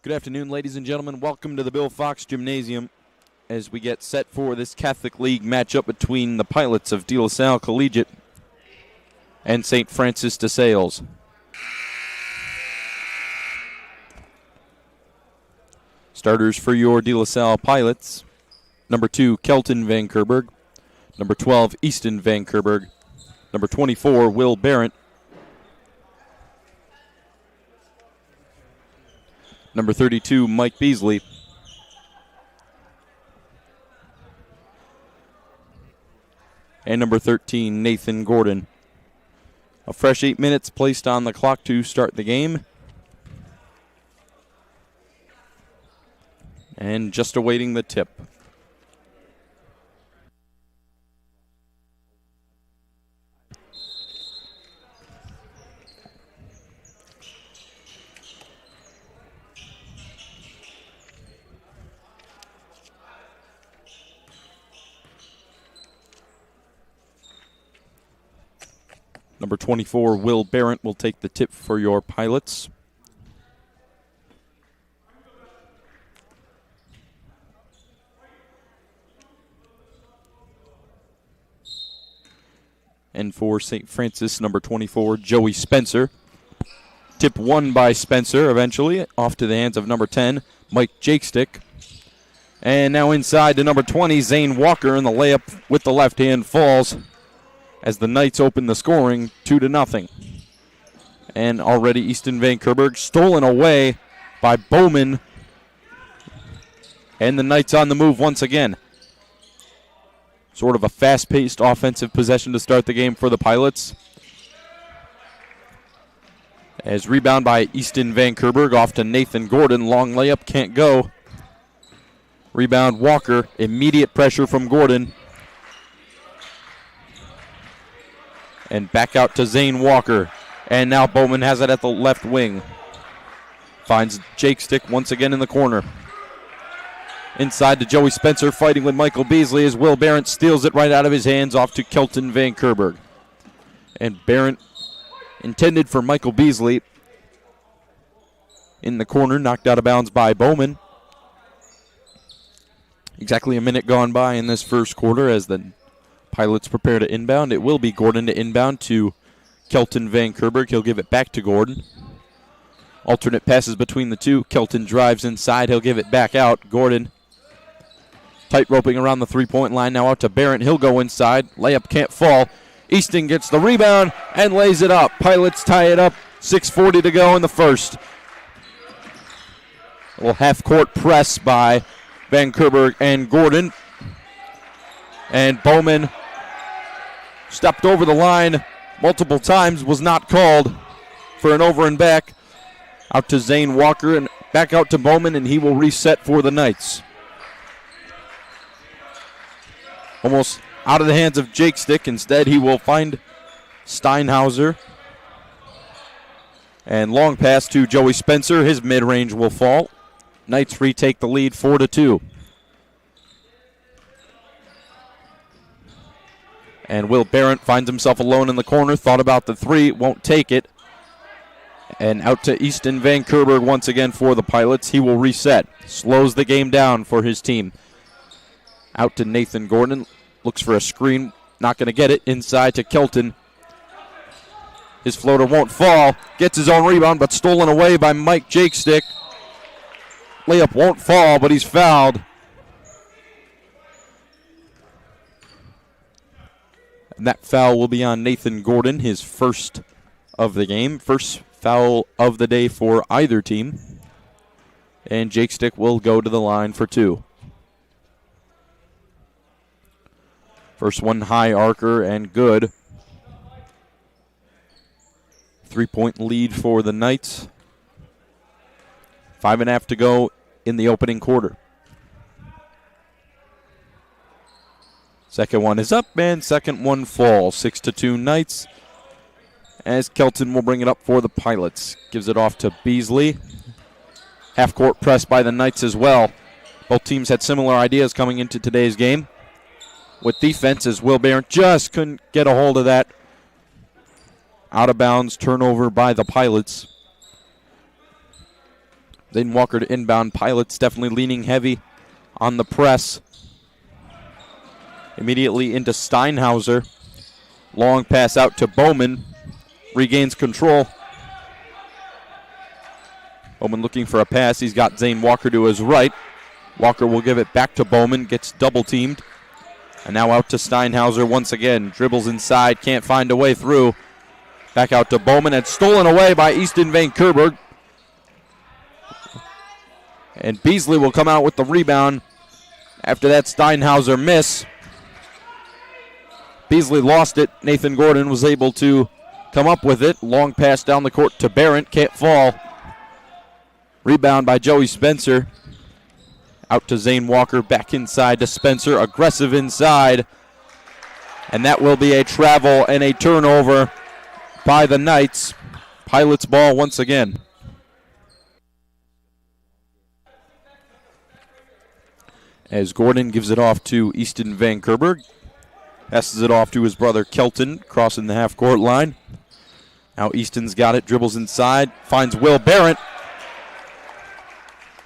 Good afternoon, ladies and gentlemen. Welcome to the Bill Fox Gymnasium as we get set for this Catholic League matchup between the Pilots of De La Salle Collegiate and St. Francis de Sales. Starters for your De La Salle Pilots: number 2, Kelton Van Kerberg; number 12, Easton Van Kerberg; number 24, Will Barrett; number 32, Mike Beasley; and number 13, Nathan Gordon. A fresh 8 minutes placed on the clock to start the game. And just awaiting the tip. Number 24, Will Barrett, will take the tip for your Pilots. And for St. Francis, number 24, Joey Spencer. Tip won by Spencer eventually, off to the hands of number 10, Mike Jakestick. And now inside to number 20, Zane Walker, and the layup with the left hand falls as the Knights open the scoring 2-0. And already Easton Van Kerberg stolen away by Bowman. And the Knights on the move once again. Sort of a fast-paced offensive possession to start the game for the Pilots. As rebound by Easton Van Kerberg off to Nathan Gordon. Long layup, can't go. Rebound Walker. Immediate pressure from Gordon. And back out to Zane Walker. And now Bowman has it at the left wing. Finds Jakestick once again in the corner. Inside to Joey Spencer, fighting with Michael Beasley as Will Barrett steals it right out of his hands off to Kelton Van Kerberg. And Barrett intended for Michael Beasley in the corner, knocked out of bounds by Bowman. Exactly a minute gone by in this first quarter as the Pilots prepare to inbound. It will be Gordon to inbound to Kelton Van Kerberg. He'll give it back to Gordon. Alternate passes between the two. Kelton drives inside. He'll give it back out. Gordon tight roping around the three-point line. Now out to Barrett. He'll go inside. Layup can't fall. Easton gets the rebound and lays it up. Pilots tie it up. 6:40 to go in the first. A little half-court press by Van Kerberg and Gordon. And Bowman stepped over the line multiple times. Was not called for an over and back. Out to Zane Walker and back out to Bowman, and he will reset for the Knights. Almost out of the hands of Jakestick. Instead, he will find Steinhauser. And long pass to Joey Spencer. His mid-range will fall. Knights retake the lead 4-2. And Will Barrett finds himself alone in the corner. Thought about the three, won't take it. And out to Easton Van Kerberg once again for the Pilots. He will reset. Slows the game down for his team. Out to Nathan Gordon. Looks for a screen. Not going to get it. Inside to Kelton. His floater won't fall. Gets his own rebound, but stolen away by Mike Jakestick. Layup won't fall, but he's fouled. And that foul will be on Nathan Gordon, his first of the game. First foul of the day for either team. And Jakestick will go to the line for two. First one high arcer and good. 3-point lead for the Knights. 5.5 to go in the opening quarter. Second one is up and second one falls. 6-2 Knights. As Kelton will bring it up for the Pilots. Gives it off to Beasley. Half-court press by the Knights as well. Both teams had similar ideas coming into today's game. With defense, as Will Barrett just couldn't get a hold of that. Out of bounds turnover by the Pilots. Zane Walker to inbound. Pilots definitely leaning heavy on the press. Immediately into Steinhauser. Long pass out to Bowman. Regains control. Bowman looking for a pass. He's got Zane Walker to his right. Walker will give it back to Bowman. Gets double teamed. And now out to Steinhauser once again. Dribbles inside. Can't find a way through. Back out to Bowman. And stolen away by Easton Van Kerberg. And Beasley will come out with the rebound after that Steinhauser miss. Beasley lost it. Nathan Gordon was able to come up with it. Long pass down the court to Barrett. Can't fall. Rebound by Joey Spencer. Out to Zane Walker. Back inside to Spencer. Aggressive inside. And that will be a travel and a turnover by the Knights. Pilots ball once again. As Gordon gives it off to Easton Van Kerberg. Passes it off to his brother Kelton, crossing the half-court line. Now Easton's got it, dribbles inside, finds Will Barrett.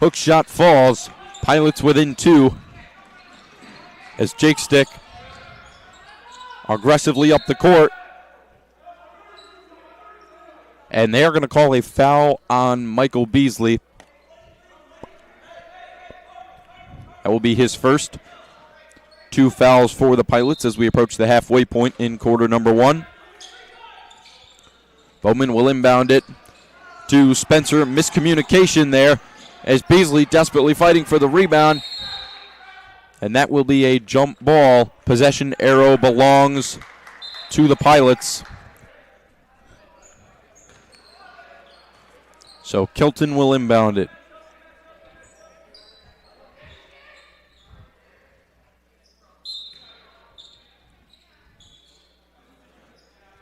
Hook shot falls. Pilots within 2. As Jake Stick aggressively up the court. And they are going to call a foul on Michael Beasley. That will be his first. 2 fouls for the Pilots as we approach the halfway point in quarter number 1. Bowman will inbound it to Spencer. Miscommunication there as Beasley desperately fighting for the rebound. And that will be a jump ball. Possession arrow belongs to the Pilots. So Kelton will inbound it.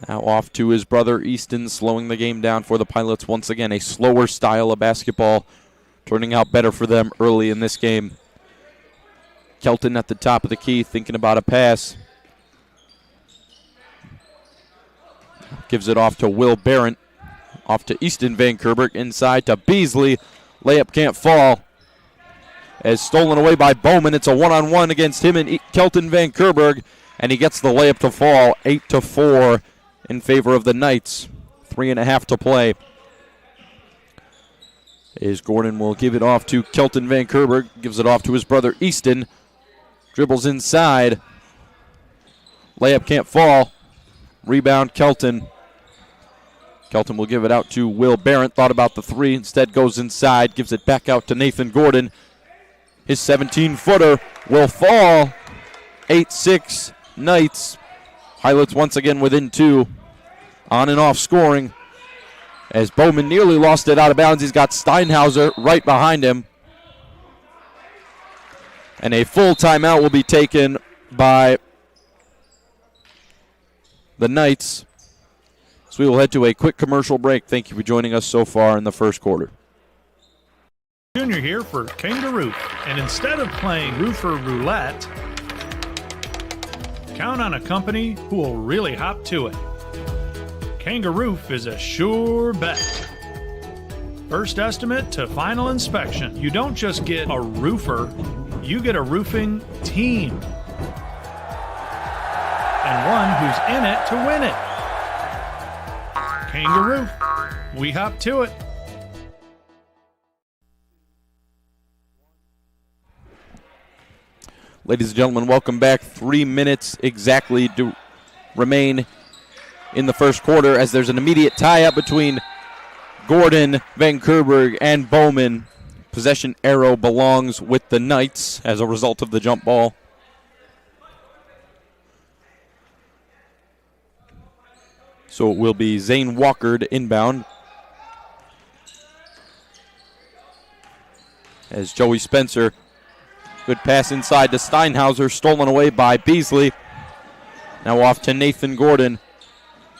Now off to his brother Easton, slowing the game down for the Pilots. Once again, a slower style of basketball, turning out better for them early in this game. Kelton at the top of the key, thinking about a pass. Gives it off to Will Barrett. Off to Easton Van Kerberg, inside to Beasley. Layup can't fall. As stolen away by Bowman, it's a one-on-one against him and Kelton Van Kerberg, and he gets the layup to fall, 8-4. In favor of the Knights. 3.5 to play. As Gordon will give it off to Kelton Van Kerberg. Gives it off to his brother Easton. Dribbles inside. Layup can't fall. Rebound Kelton. Kelton will give it out to Will Barrett. Thought about the 3. Instead goes inside. Gives it back out to Nathan Gordon. His 17-footer will fall. 8-6 Knights. Pilots once again within 2. On and off scoring. As Bowman nearly lost it out of bounds. He's got Steinhauser right behind him. And a full timeout will be taken by the Knights. So we will head to a quick commercial break. Thank you for joining us so far in the first quarter. Junior here for Kangaroo. And instead of playing roofer roulette, count on a company who will really hop to it. Kangaroo is a sure bet. First estimate to final inspection. You don't just get a roofer, you get a roofing team. And one who's in it to win it. Kangaroo, we hop to it. Ladies and gentlemen, welcome back. 3 minutes exactly to remain in the first quarter as there's an immediate tie-up between Gordon, Van Kerberg, and Bowman. Possession arrow belongs with the Knights as a result of the jump ball. So it will be Zane Walker to inbound. As Joey Spencer, good pass inside to Steinhauser, stolen away by Beasley. Now off to Nathan Gordon.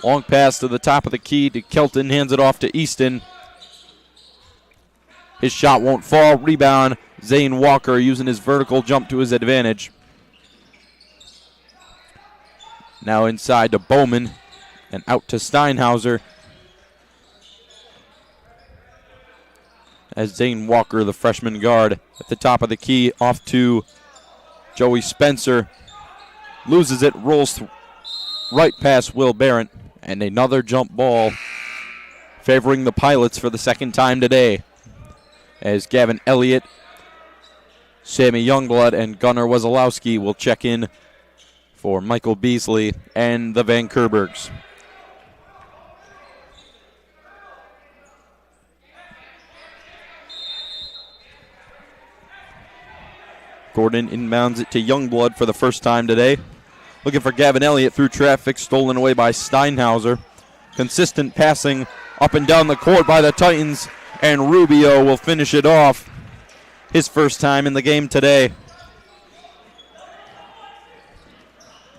Long pass to the top of the key to Kelton, hands it off to Easton. His shot won't fall. Rebound, Zane Walker using his vertical jump to his advantage. Now inside to Bowman and out to Steinhauser. as Zane Walker, the freshman guard, at the top of the key, off to Joey Spencer. Loses it, rolls right past Will Barrett, and another jump ball favoring the Pilots for the second time today, as Gavin Elliott, Sammy Youngblood, and Gunnar Wesolowski will check in for Michael Beasley and the Van Kerbergs. Gordon inbounds it to Youngblood for the first time today. Looking for Gavin Elliott through traffic, stolen away by Steinhauser. Consistent passing up and down the court by the Titans, and Rubio will finish it off. His first time in the game today.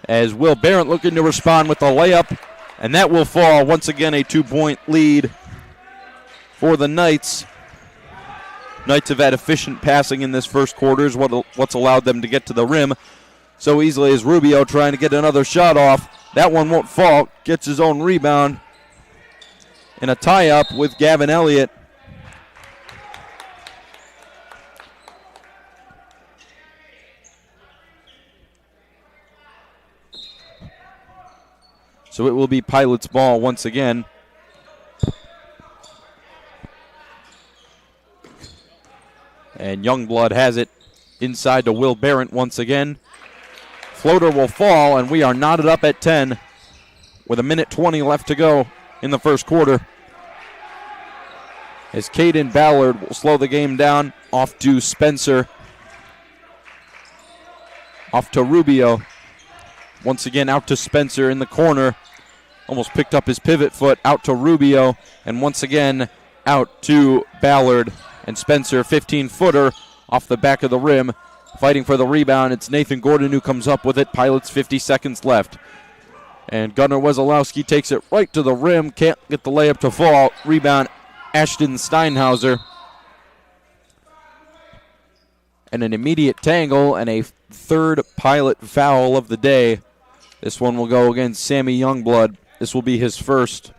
As Will Barrett looking to respond with the layup, and that will fall. Once again, a 2-point lead for the Knights. Knights have had efficient passing in this first quarter, is what's allowed them to get to the rim so easily, as Rubio trying to get another shot off. That one won't fall. Gets his own rebound in a tie-up with Gavin Elliott. So it will be Pilots ball once again. And Youngblood has it inside to Will Barrett once again. Floater will fall, and we are knotted up at 10 with 1:20 left to go in the first quarter. As Caden Ballard will slow the game down, off to Spencer. Off to Rubio. Once again out to Spencer in the corner. Almost picked up his pivot foot, out to Rubio, and once again out to Ballard. And Spencer, 15-footer off the back of the rim. Fighting for the rebound, it's Nathan Gordon who comes up with it. Pilots 50 seconds left. And Gunnar Wesolowski takes it right to the rim. Can't get the layup to fall. Rebound, Ashton Steinhauser. And an immediate tangle and a third Pilot foul of the day. This one will go against Sammy Youngblood. This will be his first.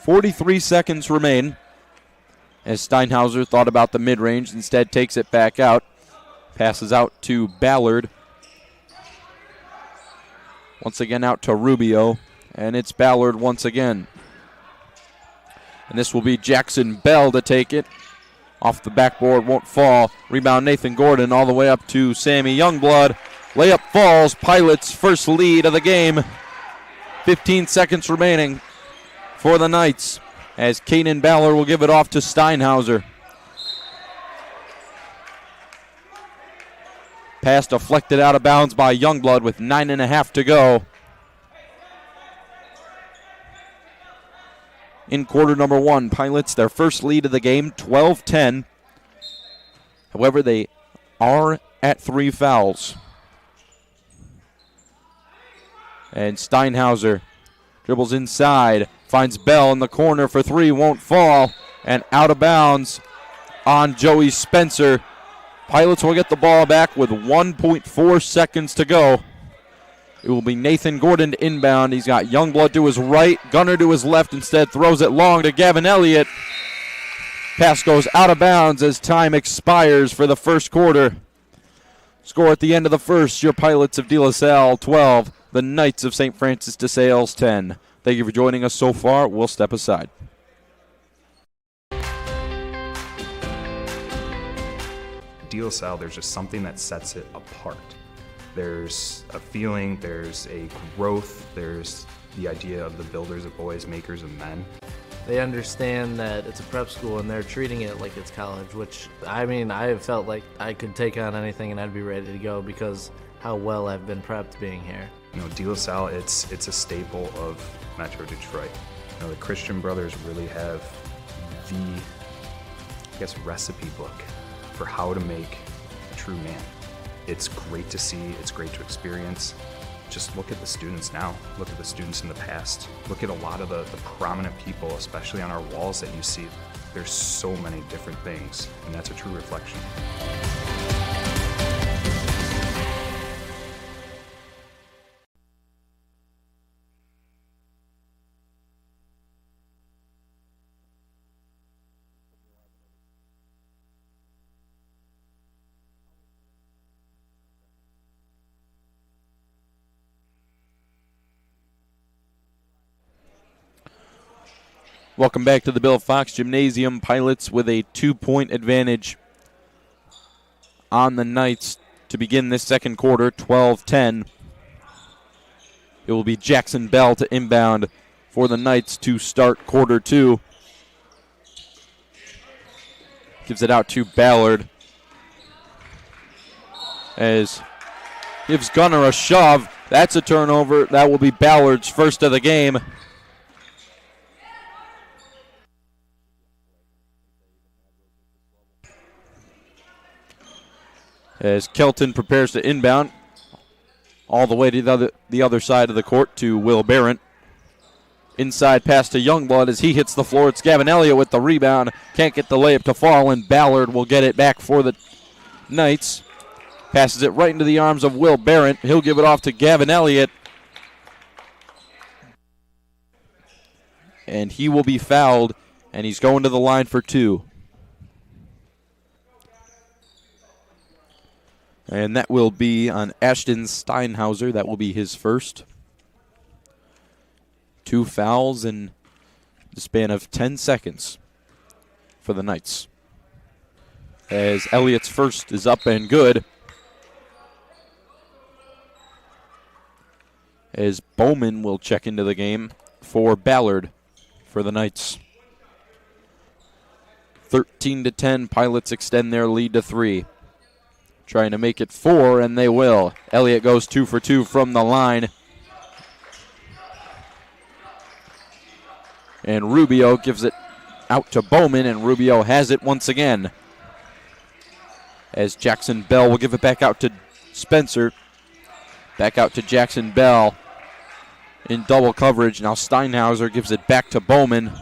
43 seconds remain as Steinhauser thought about the mid-range, instead takes it back out. Passes out to Ballard. Once again out to Rubio, and it's Ballard once again. And this will be Jackson Bell to take it. Off the backboard, won't fall. Rebound Nathan Gordon all the way up to Sammy Youngblood. Layup falls. Pilots' first lead of the game. 15 seconds remaining for the Knights, as Caden Ballard will give it off to Steinhauser. Pass deflected out of bounds by Youngblood with 9.5 to go. In quarter number one, Pilots their first lead of the game, 12-10. However, they are at 3 fouls. And Steinhauser dribbles inside, finds Bell in the corner for 3, won't fall, and out of bounds on Joey Spencer. Pilots will get the ball back with 1.4 seconds to go. It will be Nathan Gordon to inbound. He's got Youngblood to his right, Gunnar to his left, instead throws it long to Gavin Elliott. Pass goes out of bounds as time expires for the first quarter. Score at the end of the first, your Pilots of De La Salle 12, the Knights of St. Francis de Sales 10. Thank you for joining us so far. We'll step aside. De La Salle, there's just something that sets it apart. There's a feeling, there's a growth, there's the idea of the builders of boys, makers of men. They understand that it's a prep school and they're treating it like it's college, which, I mean, I have felt like I could take on anything and I'd be ready to go because how well I've been prepped being here. You know, De La Salle, it's a staple of Metro Detroit. You know, the Christian Brothers really have the, I guess, recipe book for how to make a true man. It's great to see, it's great to experience. Just look at the students now, look at the students in the past, look at a lot of the prominent people, especially on our walls that you see. There's so many different things, and that's a true reflection. Welcome back to the Bill Fox Gymnasium. Pilots with a 2-point advantage on the Knights to begin this second quarter, 12-10. It will be Jackson Bell to inbound for the Knights to start quarter two. Gives it out to Ballard. As gives Gunner a shove. That's a turnover. That will be Ballard's first of the game. As Kelton prepares to inbound all the way to the other side of the court to Will Barrett. Inside pass to Youngblood as he hits the floor. It's Gavin Elliott with the rebound. Can't get the layup to fall, and Ballard will get it back for the Knights. Passes it right into the arms of Will Barrett. He'll give it off to Gavin Elliott. And he will be fouled, and he's going to the line for two. And that will be on Ashton Steinhauser. That will be his first. 2 fouls in the span of 10 seconds for the Knights. As Elliott's first is up and good. As Bowman will check into the game for Ballard for the Knights. 13-10, Pilots extend their lead to 3. Trying to make it 4, and they will. Elliott goes 2 for 2 from the line. And Rubio gives it out to Bowman, and Rubio has it once again. As Jackson Bell will give it back out to Spencer. Back out to Jackson Bell in double coverage. Now Steinhauser gives it back to Bowman.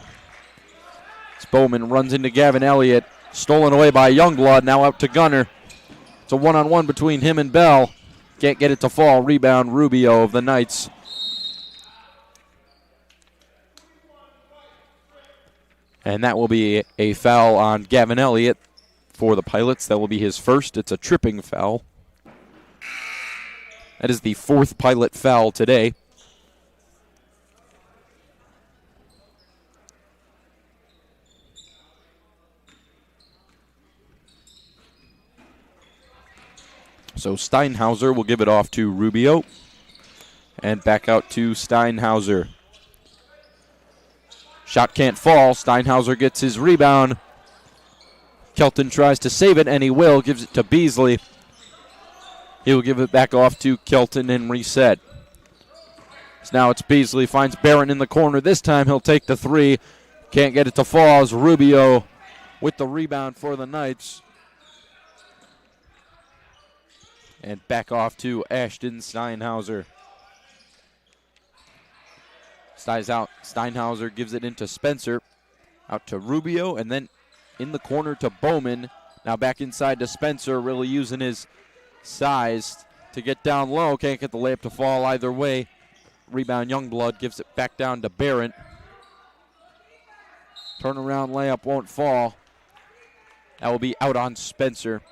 As Bowman runs into Gavin Elliott. Stolen away by Youngblood, now out to Gunner. It's a one-on-one between him and Bell. Can't get it to fall. Rebound Rubio of the Knights. And that will be a foul on Gavin Elliott for the Pilots. That will be his first. It's a tripping foul. That is the 4th Pilot foul today. So Steinhauser will give it off to Rubio. And back out to Steinhauser. Shot can't fall. Steinhauser gets his rebound. Kelton tries to save it, and he will. Gives it to Beasley. He'll give it back off to Kelton and reset. So now it's Beasley. Finds Barron in the corner. This time he'll take the 3. Can't get it to fall as Rubio with the rebound for the Knights. And back off to Ashton Steinhauser. Styes out. Steinhauser gives it into Spencer. Out to Rubio, and then in the corner to Bowman. Now back inside to Spencer, really using his size to get down low. Can't get the layup to fall either way. Rebound Youngblood gives it back down to Barrett. Turnaround layup won't fall. That will be out on Spencer.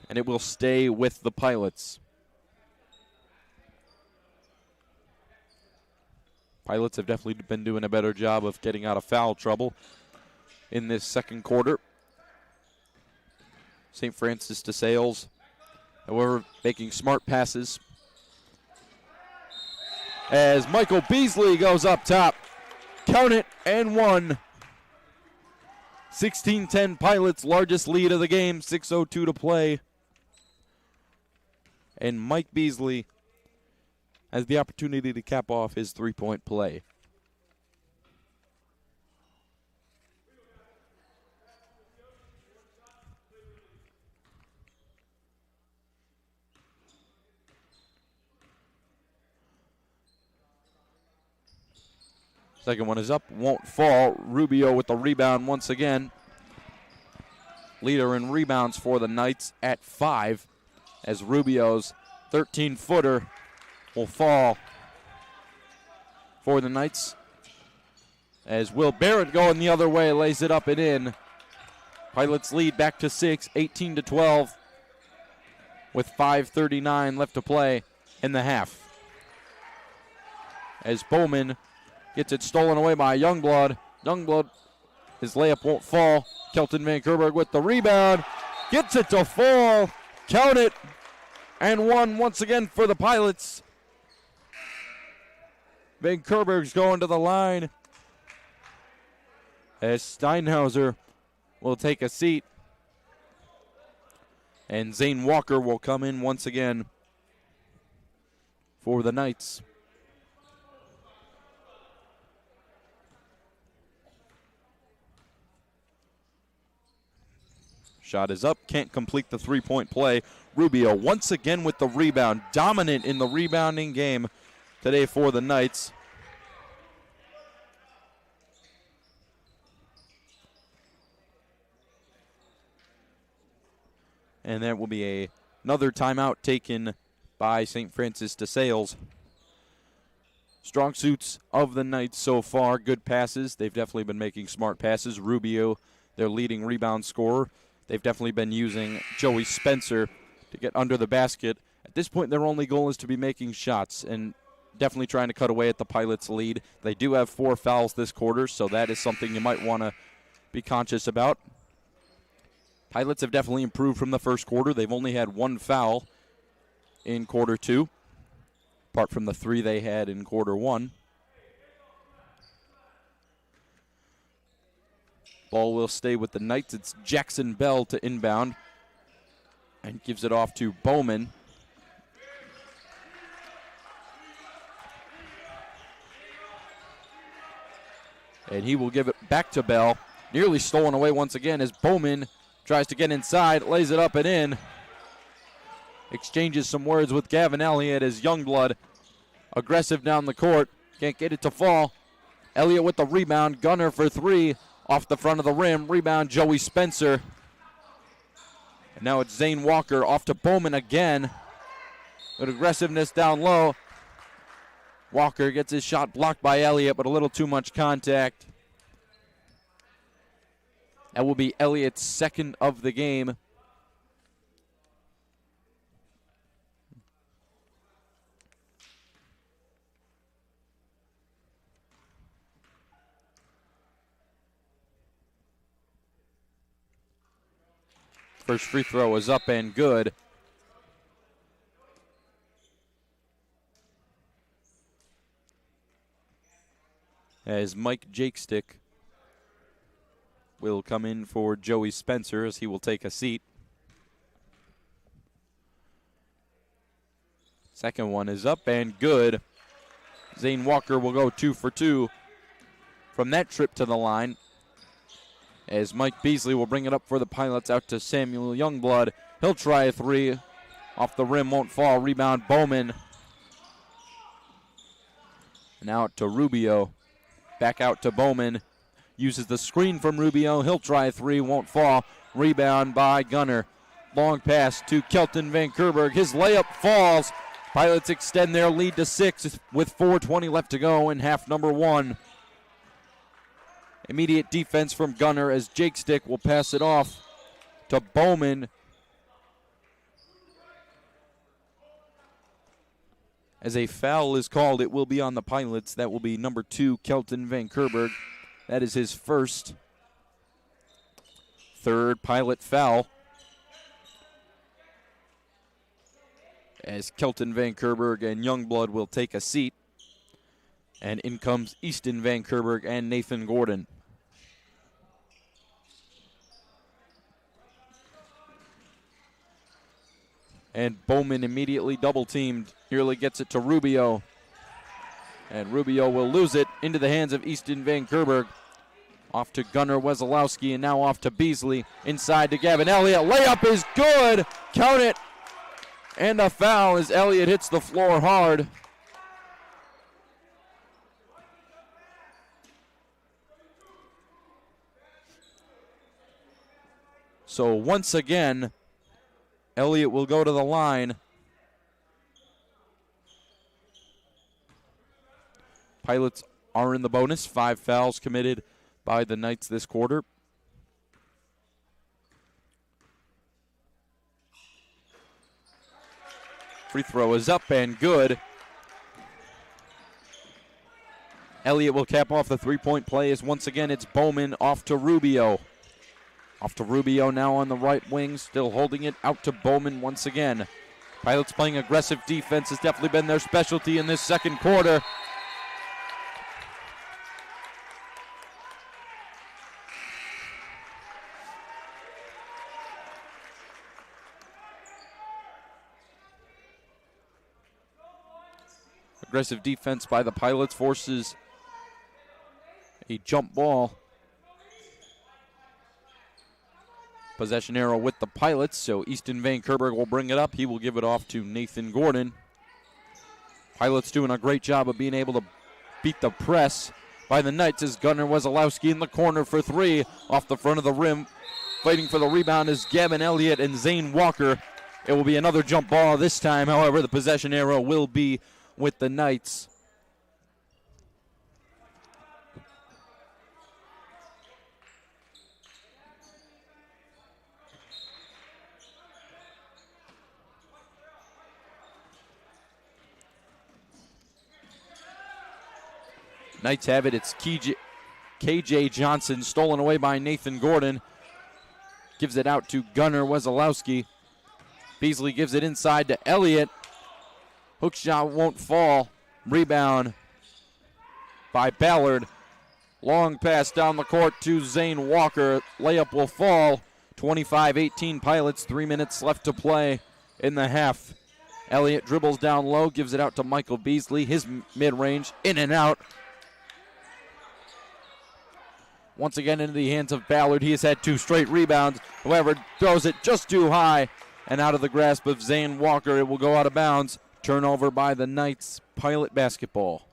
And it will stay with the Pilots. Pilots have definitely been doing a better job of getting out of foul trouble in this second quarter. St. Francis DeSales, however, making smart passes. As Michael Beasley goes up top. Count it, and 1. 16-10 Pilots, largest lead of the game, 6:02 to play. And Mike Beasley has the opportunity to cap off his 3-point play. Second one is up, won't fall. Rubio with the rebound once again. Leader in rebounds for the Knights at 5, as Rubio's 13-footer will fall for the Knights. As Will Barrett going the other way, lays it up and in. Pilots lead back to 6, 18-12, with 5:39 left to play in the half. As Bowman gets it stolen away by Youngblood, Youngblood, his layup won't fall. Kelton Van Kerberg with the rebound. Gets it to fall. Count it. And one once again for the Pilots. Van Kerberg's going to the line. As Steinhauser will take a seat. And Zane Walker will come in once again for the Knights. Shot is up, can't complete the three-point play. Rubio once again with the rebound, dominant in the rebounding game today for the Knights. And that will be another timeout taken by St. Francis de Sales. Strong suits of the Knights so far, good passes. They've definitely been making smart passes. Rubio, their leading rebound scorer. They've definitely been using Joey Spencer to get under the basket. At this point, their only goal is to be making shots and definitely trying to cut away at the Pilots' lead. They do have 4 fouls this quarter, so that is something you might want to be conscious about. Pilots have definitely improved from the first quarter. They've only had 1 foul in quarter 2, apart from the 3 they had in quarter 1. Ball will stay with the Knights. It's Jackson Bell to inbound and gives it off to Bowman. And he will give it back to Bell. Nearly stolen away once again as Bowman tries to get inside, lays it up and in. Exchanges some words with Gavin Elliott as Youngblood aggressive down the court. Can't get it to fall. Elliott with the rebound. Gunner for 3. Off the front of the rim. Rebound Joey Spencer. And now it's Zane Walker off to Bowman again. Good aggressiveness down low. Walker gets his shot blocked by Elliott, but a little too much contact. That will be Elliott's second of the game. First free throw is up and good. As Mike Jakestick will come in for Joey Spencer as he will take a seat. Second one is up and good. Zane Walker will go 2 for 2 from that trip to the line. As Mike Beasley will bring it up for the Pilots out to Samuel Youngblood. He'll try a 3. Off the rim, won't fall. Rebound Bowman. And out to Rubio. Back out to Bowman. Uses the screen from Rubio. He'll try a 3, won't fall. Rebound by Gunner. Long pass to Kelton Van Kerberg. His layup falls. Pilots extend their lead to 6 with 4:20 left to go in half number 1. Immediate defense from Gunner as Jakestick will pass it off to Bowman. As a foul is called, it will be on the Pilots. That will be number 2, Kelton Van Kerberg. That is his third Pilot foul. As Kelton Van Kerberg and Youngblood will take a seat. And in comes Easton Van Kerberg and Nathan Gordon. And Bowman immediately double-teamed. Nearly gets it to Rubio. And Rubio will lose it into the hands of Easton Van Kerberg. Off to Gunnar Wesolowski and now off to Beasley. Inside to Gavin Elliott. Layup is good. Count it. And a foul as Elliott hits the floor hard. So once again, Elliott will go to the line. Pilots are in the bonus. 5 fouls committed by the Knights this quarter. Free throw is up and good. Elliott will cap off the three-point play as once again it's Bowman off to Rubio. Off to Rubio now on the right wing, still holding it out to Bowman once again. Pilots playing aggressive defense has definitely been their specialty in this second quarter. Aggressive defense by the Pilots forces a jump ball. Possession arrow with the Pilots, so Easton Van Kerberg will bring it up. He will give it off to Nathan Gordon. Pilots doing a great job of being able to beat the press by the Knights as Gunnar Wesolowski in the corner for three off the front of the rim. Fighting for the rebound is Gavin Elliott and Zane Walker. It will be another jump ball this time. However, the possession arrow will be with the Knights. Knights have it. It's KJ Johnson, stolen away by Nathan Gordon. Gives it out to Gunnar Wesolowski. Beasley gives it inside to Elliott. Hook shot won't fall. Rebound by Ballard. Long pass down the court to Zane Walker. Layup will fall. 25-18 Pilots. 3 minutes left to play in the half. Elliott dribbles down low, gives it out to Michael Beasley. His mid-range, in and out. Once again into the hands of Ballard. He has had 2 straight rebounds. However, throws it just too high and out of the grasp of Zane Walker. It will go out of bounds. Turnover by the Knights. Pilot basketball.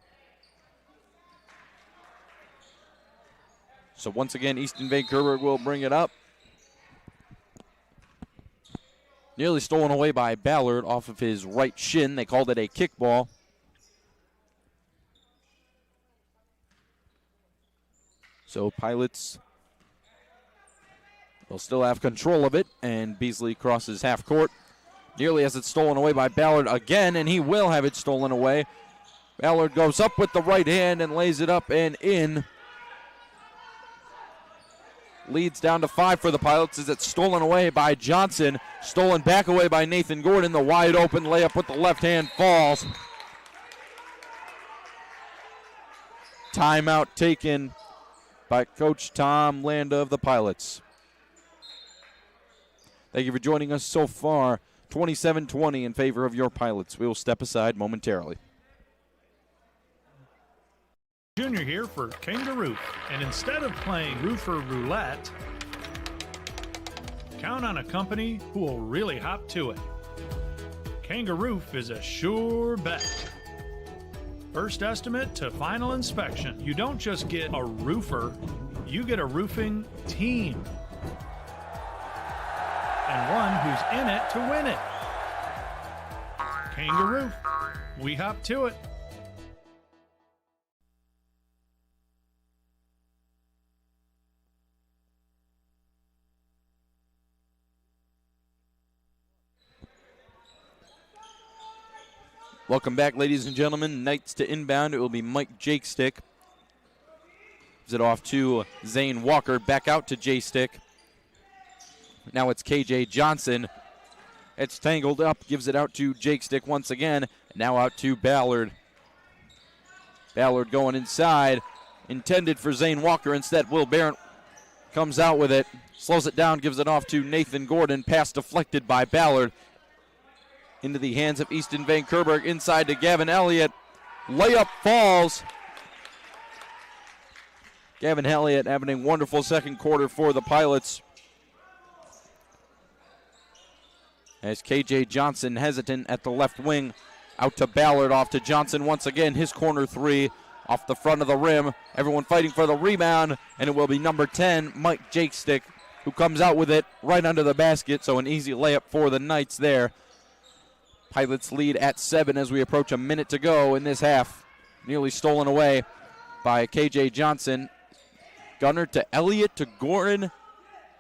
So once again, Easton Van Kerberg will bring it up. Nearly stolen away by Ballard off of his right shin. They called it a kickball. So Pilots will still have control of it, and Beasley crosses half court. Nearly has it stolen away by Ballard again, and he will have it stolen away. Ballard goes up with the right hand and lays it up and in. Leads down to 5 for the Pilots as it's stolen away by Johnson. Stolen back away by Nathan Gordon. The wide open layup with the left hand falls. Timeout taken by Coach Tom Landa of the Pilots. Thank you for joining us so far. 27-20 in favor of your Pilots. We will step aside momentarily. Junior here for Kangaroo, and instead of playing roofer roulette, count on a company who will really hop to it. Kangaroo is a sure bet. First estimate to final inspection. You don't just get a roofer, you get a roofing team. And one who's in it to win it. Kangaroo, we hop to it. Welcome back, ladies and gentlemen. Knights to inbound. It will be Mike Jakestick. Gives it off to Zane Walker. Back out to J-Stick. Now it's KJ Johnson. It's tangled up. Gives it out to Jakestick once again. Now out to Ballard. Ballard going inside. Intended for Zane Walker. Instead, Will Barrett comes out with it. Slows it down. Gives it off to Nathan Gordon. Pass deflected by Ballard. Into the hands of Easton Van Kerberg. Inside to Gavin Elliott. Layup falls. Gavin Elliott having a wonderful second quarter for the Pilots. As KJ Johnson hesitant at the left wing. Out to Ballard, off to Johnson once again. His corner three off the front of the rim. Everyone fighting for the rebound. And it will be number 10, Mike Jakestick, who comes out with it right under the basket. So an easy layup for the Knights there. Pilots lead at 7 as we approach a minute to go in this half. Nearly stolen away by KJ Johnson. Gunnar to Elliott to Gordon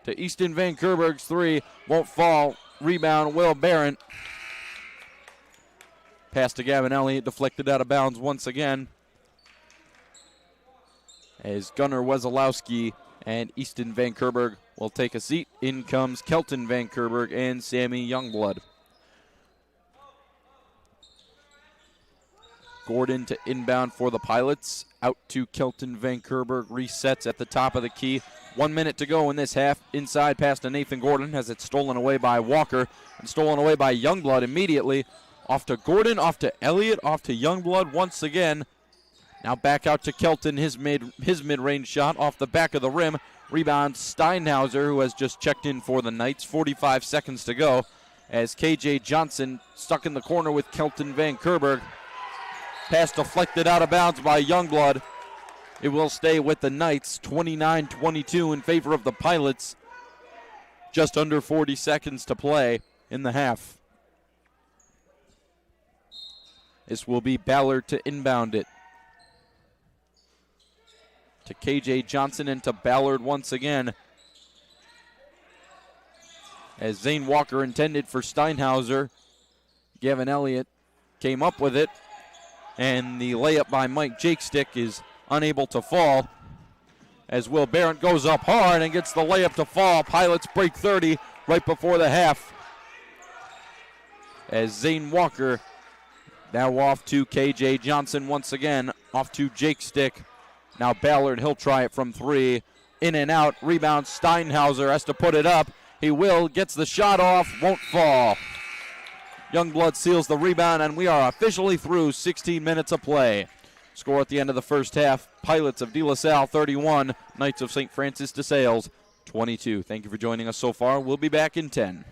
to Easton Van Kerberg's three. Won't fall. Rebound, Will Barrett. Pass to Gavin Elliott, deflected out of bounds once again. as Gunnar Wesolowski and Easton Van Kerberg will take a seat. In comes Kelton Van Kerberg and Sammy Youngblood. Gordon to inbound for the Pilots. Out to Kelton Van Kerberg. Resets at the top of the key. 1 minute to go in this half. Inside pass to Nathan Gordon. Has it stolen away by Walker. And stolen away by Youngblood immediately. Off to Gordon. Off to Elliott. Off to Youngblood once again. Now back out to Kelton. His mid-range shot off the back of the rim. Rebound Steinhauser, who has just checked in for the Knights. 45 seconds to go as KJ Johnson stuck in the corner with Kelton Van Kerberg. Pass deflected out of bounds by Youngblood. It will stay with the Knights. 29-22 in favor of the Pilots. Just under 40 seconds to play in the half. This will be Ballard to inbound it. To KJ Johnson and to Ballard once again. As Zane Walker intended for Steinhauser. Gavin Elliott came up with it. And the layup by Mike Jakestick is unable to fall. As Will Barrett goes up hard and gets the layup to fall. Pilots break 30 right before the half. As Zane Walker now off to KJ Johnson once again. Off to Jakestick. Now Ballard, he'll try it from three. In and out. Rebound. Steinhauser has to put it up. He will. Gets the shot off. Won't fall. Youngblood seals the rebound, and we are officially through 16 minutes of play. Score at the end of the first half. Pilots of De La Salle 31. Knights of St. Francis de Sales 22. Thank you for joining us so far. We'll be back in 10.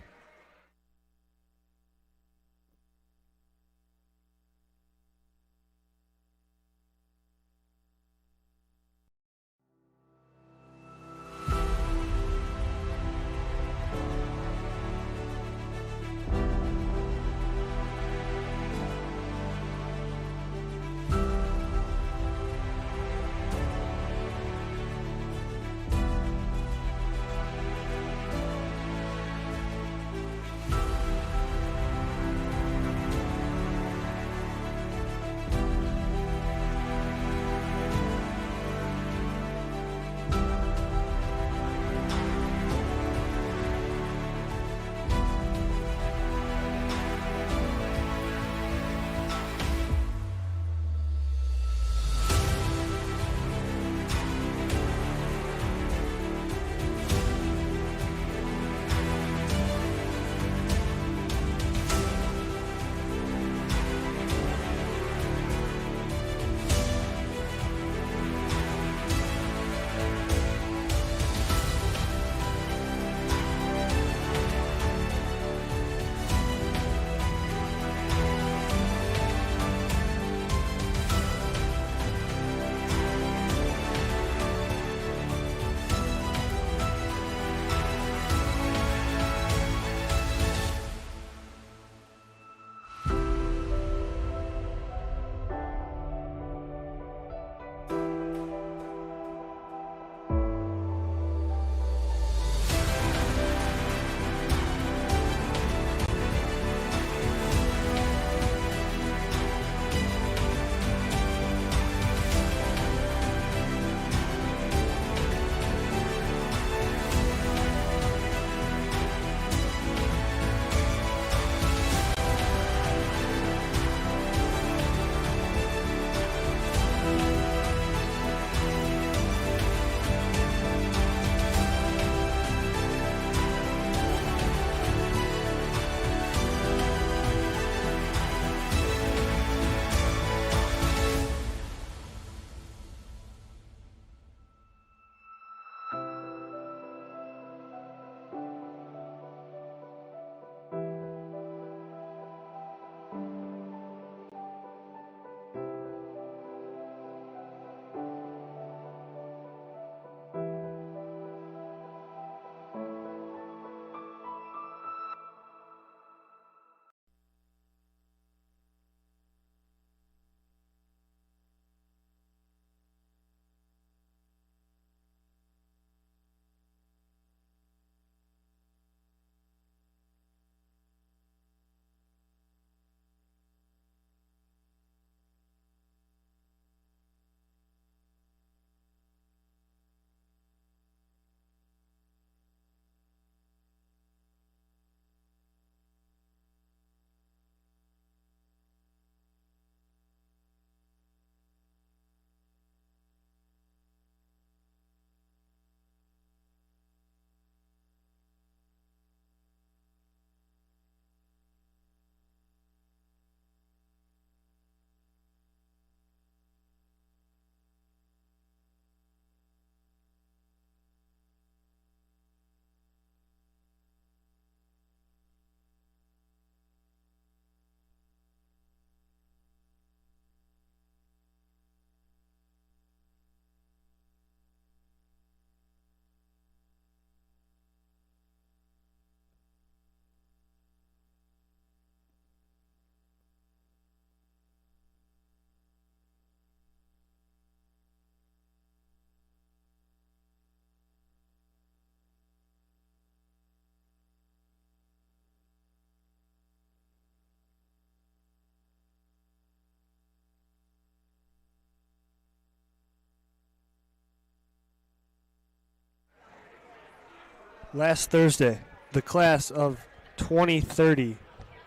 Last Thursday, the class of 2030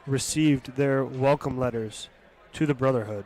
received their welcome letters to the Brotherhood.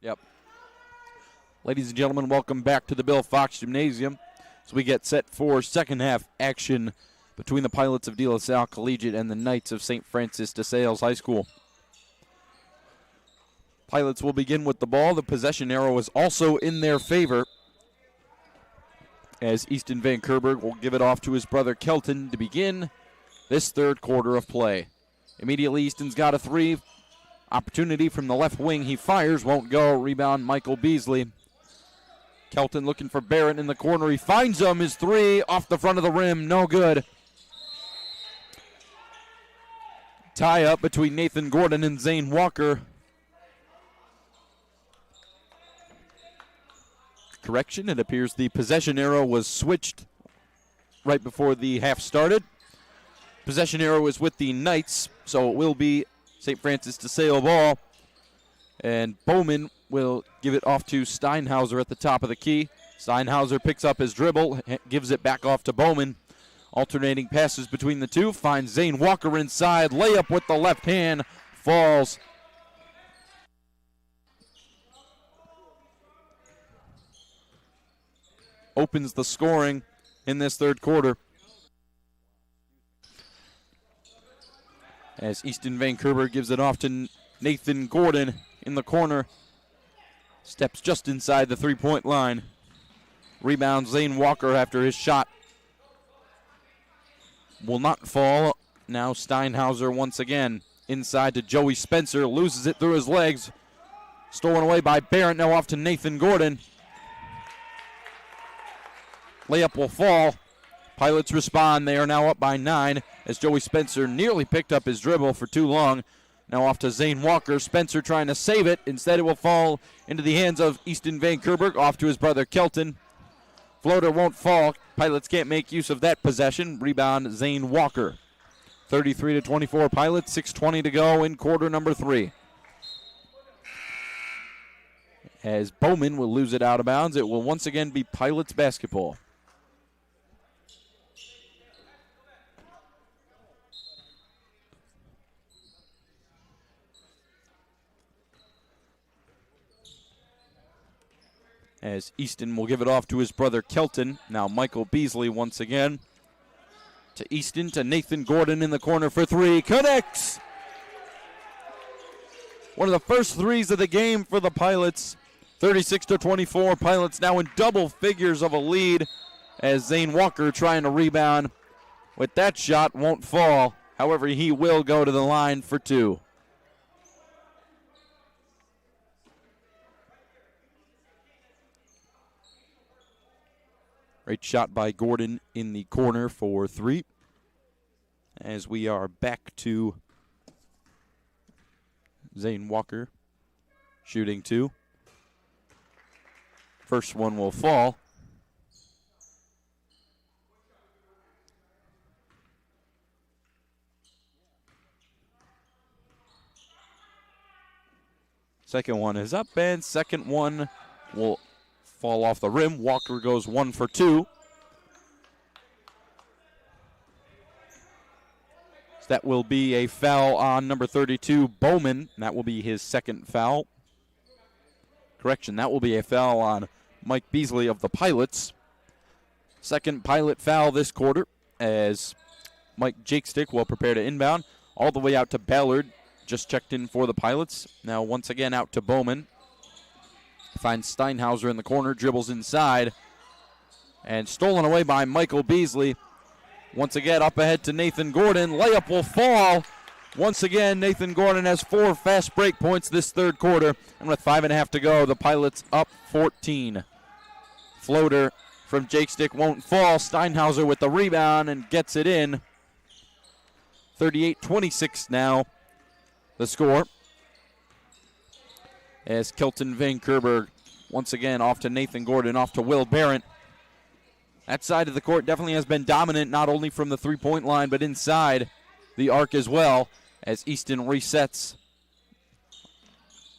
Yep. Ladies and gentlemen, welcome back to the Bill Fox Gymnasium as we get set for second half action between the Pilots of De La Salle Collegiate and the Knights of St. Francis de Sales High School. Pilots will begin with the ball. The possession arrow is also in their favor as Easton Van Kerberg will give it off to his brother Kelton to begin this third quarter of play. Immediately, Easton's got a three. Opportunity from the left wing. He fires, won't go. Rebound, Michael Beasley. Kelton looking for Barrett in the corner. He finds him. His three off the front of the rim. No good. Tie up between Nathan Gordon and Zane Walker. Correction, it appears the possession arrow was switched right before the half started. Possession arrow is with the Knights, so it will be St. Francis de Sale ball. And Bowman will give it off to Steinhauser at the top of the key. Steinhauser picks up his dribble, gives it back off to Bowman. Alternating passes between the two, finds Zane Walker inside. Layup with the left hand, falls. Opens the scoring in this third quarter. As Easton Van Kerber gives it off to Nathan Gordon in the corner. Steps just inside the three-point line. Rebounds Zane Walker after his shot will not fall. Now Steinhauser once again inside to Joey Spencer. Loses it through his legs. Stolen away by Barrett. Now off to Nathan Gordon. Layup will fall. Pilots respond. They are now up by 9 as Joey Spencer nearly picked up his dribble for too long. Now off to Zane Walker. Spencer trying to save it. Instead it will fall into the hands of Easton Van Kerberg. Off to his brother Kelton. Floater won't fall. Pilots can't make use of that possession. Rebound Zane Walker. 33-24 Pilots. 6:20 to go in quarter number 3. As Bowman will lose it out of bounds, it will once again be Pilots basketball. As Easton will give it off to his brother Kelton. Now Michael Beasley once again. To Easton, to Nathan Gordon in the corner for three. Connects! One of the first threes of the game for the Pilots. 36-24. Pilots now in double figures of a lead as Zane Walker trying to rebound. With that shot, won't fall. However, he will go to the line for two. Great shot by Gordon in the corner for three. As we are back to Zane Walker shooting two. First one will fall. Second one is up, and second one will fall off the rim. Walker goes 1 for 2. So that will be a foul on number 32, Bowman. That will be his second foul. Correction, that will be a foul on Mike Beasley of the Pilots. Second Pilot foul this quarter as Mike Jakestick will prepare to inbound. All the way out to Ballard. Just checked in for the Pilots. Now once again out to Bowman. Finds Steinhauser in the corner, dribbles inside, and stolen away by Michael Beasley. Once again, up ahead to Nathan Gordon. Layup will fall. Once again, Nathan Gordon has 4 fast break points this third quarter, and with 5.5 to go, the Pilots up 14. Floater from Jakestick won't fall. Steinhauser with the rebound and gets it in. 38-26 now, the score. As Kelton Van Kerberg once again off to Nathan Gordon, off to Will Barrett. That side of the court definitely has been dominant, not only from the three-point line, but inside the arc as well, as Easton resets.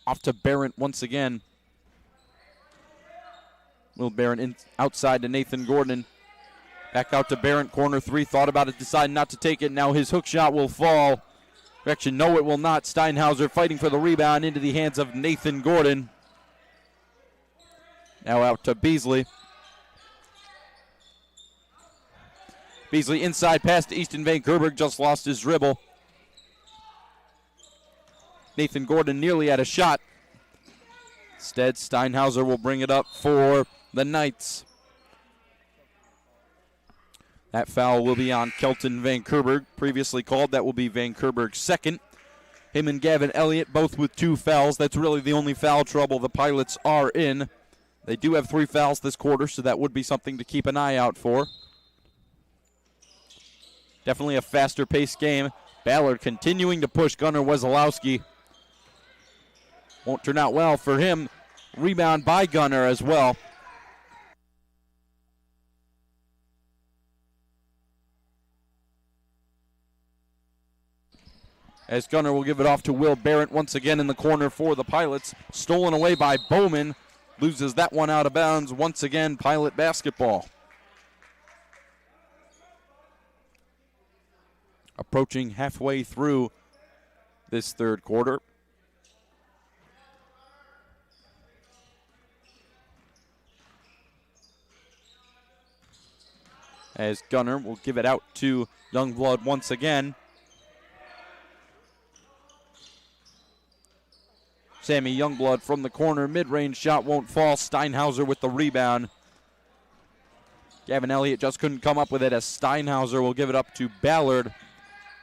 Off to Barrett once again. Will Barrett outside to Nathan Gordon. Back out to Barrett, corner three. Thought about it, decided not to take it. Now his hook shot will fall. Correction, no, it will not. Steinhauser fighting for the rebound into the hands of Nathan Gordon. Now out to Beasley. Beasley inside pass to Easton Van Kerberg, just lost his dribble. Nathan Gordon nearly had a shot. Instead, Steinhauser will bring it up for the Knights. That foul will be on Kelton Van Kerberg, previously called. That will be Van Kerberg's second. Him and Gavin Elliott both with 2 fouls. That's really the only foul trouble the Pilots are in. They do have 3 fouls this quarter, so that would be something to keep an eye out for. Definitely a faster-paced game. Ballard continuing to push Gunnar Wesolowski. Won't turn out well for him. Rebound by Gunnar as well. As Gunnar will give it off to Will Barrett once again in the corner for the Pilots. Stolen away by Bowman. Loses that one out of bounds. Once again, Pilot basketball. Approaching halfway through this third quarter. As Gunnar will give it out to Youngblood once again. Sammy Youngblood from the corner. Mid-range shot won't fall. Steinhauser with the rebound. Gavin Elliott just couldn't come up with it as Steinhauser will give it up to Ballard.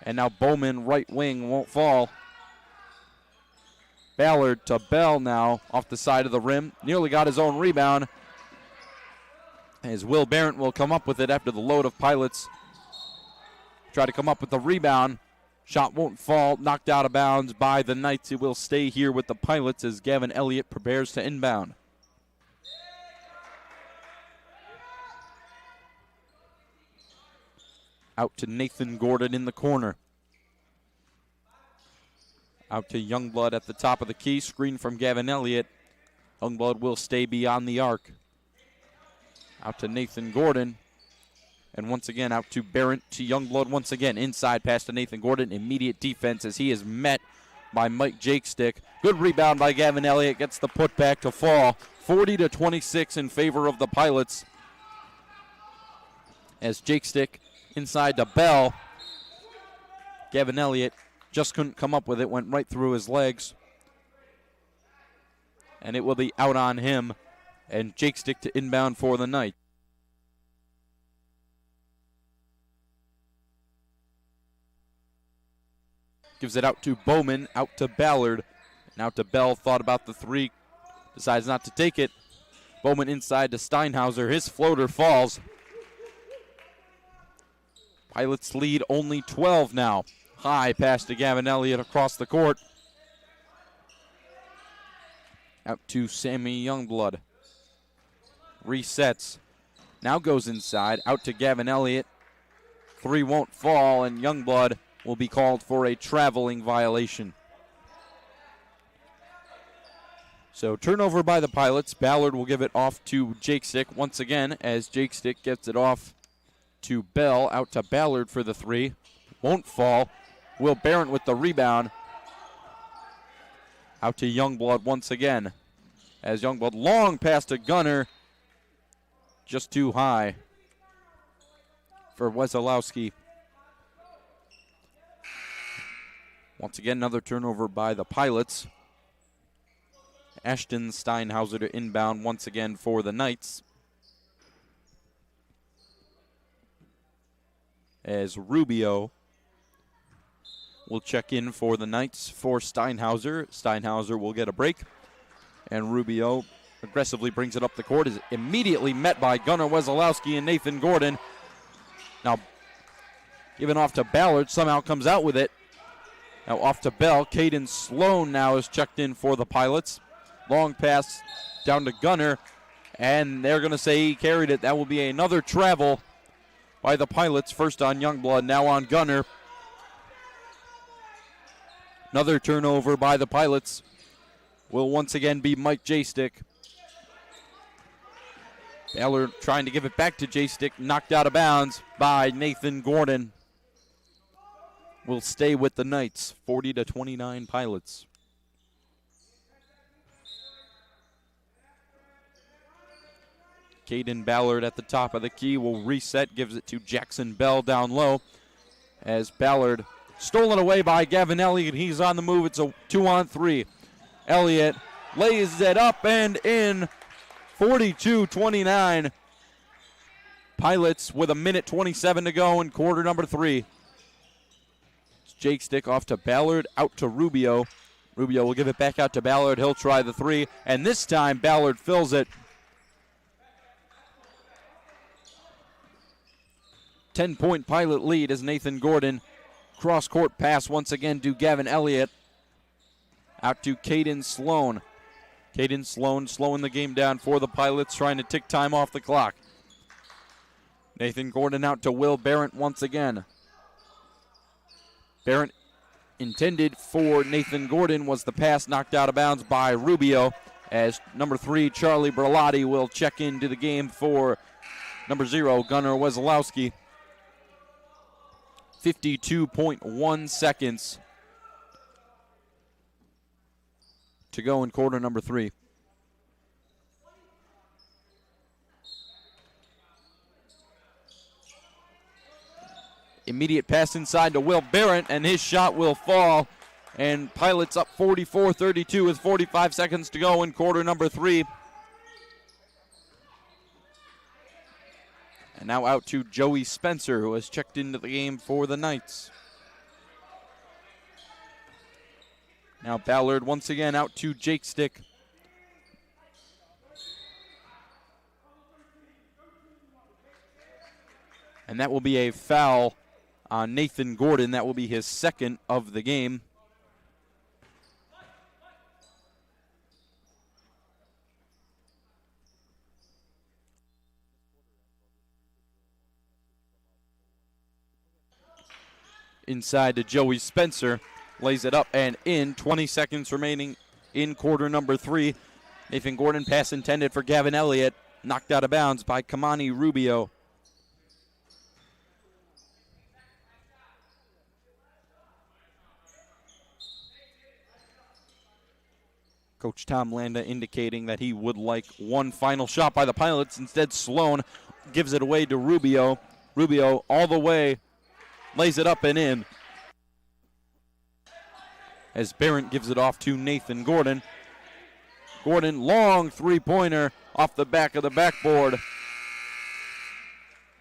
And now Bowman, right wing, won't fall. Ballard to Bell now off the side of the rim. Nearly got his own rebound. As Will Barrett will come up with it after the load of Pilots. Try to come up with the rebound. Shot won't fall. Knocked out of bounds by the Knights. It will stay here with the Pilots as Gavin Elliott prepares to inbound. Out to Nathan Gordon in the corner. Out to Youngblood at the top of the key. Screen from Gavin Elliott. Youngblood will stay beyond the arc. Out to Nathan Gordon. And once again out to Barrett to Youngblood once again. Inside pass to Nathan Gordon. Immediate defense as he is met by Mike Jakestick. Good rebound by Gavin Elliott. Gets the putback to fall. 40-26 in favor of the Pilots. As Jakestick inside to Bell. Gavin Elliott just couldn't come up with it. Went right through his legs. And it will be out on him. And Jakestick to inbound for the Knights. Gives it out to Bowman, out to Ballard, and out to Bell. Thought about the three, decides not to take it. Bowman inside to Steinhauser. His floater falls. Pilots lead only 12 now. High pass to Gavin Elliott across the court. Out to Sammy Youngblood. Resets. Now goes inside. Out to Gavin Elliott. 3 won't fall, and Youngblood will be called for a traveling violation. So turnover by the Pilots. Ballard will give it off to Jakestick once again as Jakestick gets it off to Bell. Out to Ballard for the 3. Won't fall. Will Barrett with the rebound. Out to Youngblood once again. As Youngblood, long pass to Gunnar. Just too high for Wesolowski. Once again, another turnover by the Pilots. Ashton Steinhauser to inbound once again for the Knights. As Rubio will check in for the Knights for Steinhauser. Steinhauser will get a break. And Rubio aggressively brings it up the court. Is immediately met by Gunnar Wesolowski and Nathan Gordon. Now given off to Ballard. Somehow comes out with it. Now off to Bell. Caden Sloan now is checked in for the Pilots. Long pass down to Gunnar. And they're going to say he carried it. That will be another travel by the Pilots. First on Youngblood, now on Gunnar. Another turnover by the Pilots. Will once again be Mike Jakestick. Ballard trying to give it back to Jakestick. Knocked out of bounds by Nathan Gordon. Will stay with the Knights. 40-29 Pilots. Caden Ballard at the top of the key will reset, gives it to Jackson Bell down low. As Ballard stolen away by Gavin Elliott. He's on the move. It's a 2-on-3. Elliott lays it up and in. 42-29. Pilots with 1:27 to go in quarter number 3. Jake Stick off to Ballard, out to Rubio. Rubio will give it back out to Ballard. He'll try the 3, and this time Ballard fills it. 10-point Pilot lead as Nathan Gordon cross-court pass once again to Gavin Elliott. Out to Caden Sloan. Caden Sloan slowing the game down for the Pilots, trying to tick time off the clock. Nathan Gordon out to Will Barrett once again. Barrett intended for Nathan Gordon, was the pass knocked out of bounds by Rubio, as number 3, Charlie Berlotti, will check into the game for number 0, Gunnar Wesolowski. 52.1 seconds to go in quarter number 3. Immediate pass inside to Will Barrett, and his shot will fall. And Pilots up 44-32 with 45 seconds to go in quarter number 3. And now out to Joey Spencer, who has checked into the game for the Knights. Now Ballard once again out to Jake Stick. And that will be a foul on Nathan Gordon. That will be his second of the game. Inside to Joey Spencer. Lays it up and in. 20 seconds remaining in quarter number 3. Nathan Gordon pass intended for Gavin Elliott. Knocked out of bounds by Kamani Rubio. Coach Tom Landa indicating that he would like one final shot by the Pilots. Instead, Sloan gives it away to Rubio. Rubio all the way, lays it up and in. As Barrett gives it off to Nathan Gordon. Gordon, long three-pointer off the back of the backboard.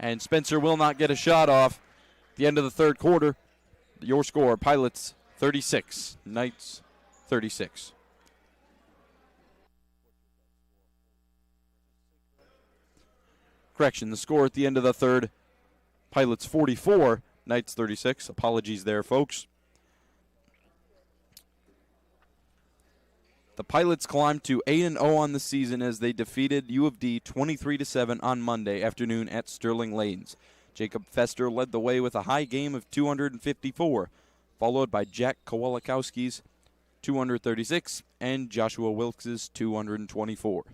And Spencer will not get a shot off. At the end of the third quarter, your score, Pilots 36, Knights 36. Correction, the score at the end of the third, Pilots 44, Knights 36. Apologies there, folks. The Pilots climbed to 8-0 on the season as they defeated U of D 23-7 on Monday afternoon at Sterling Lanes. Jacob Fester led the way with a high game of 254, followed by Jack Kowalakowski's 236 and Joshua Wilkes' 224.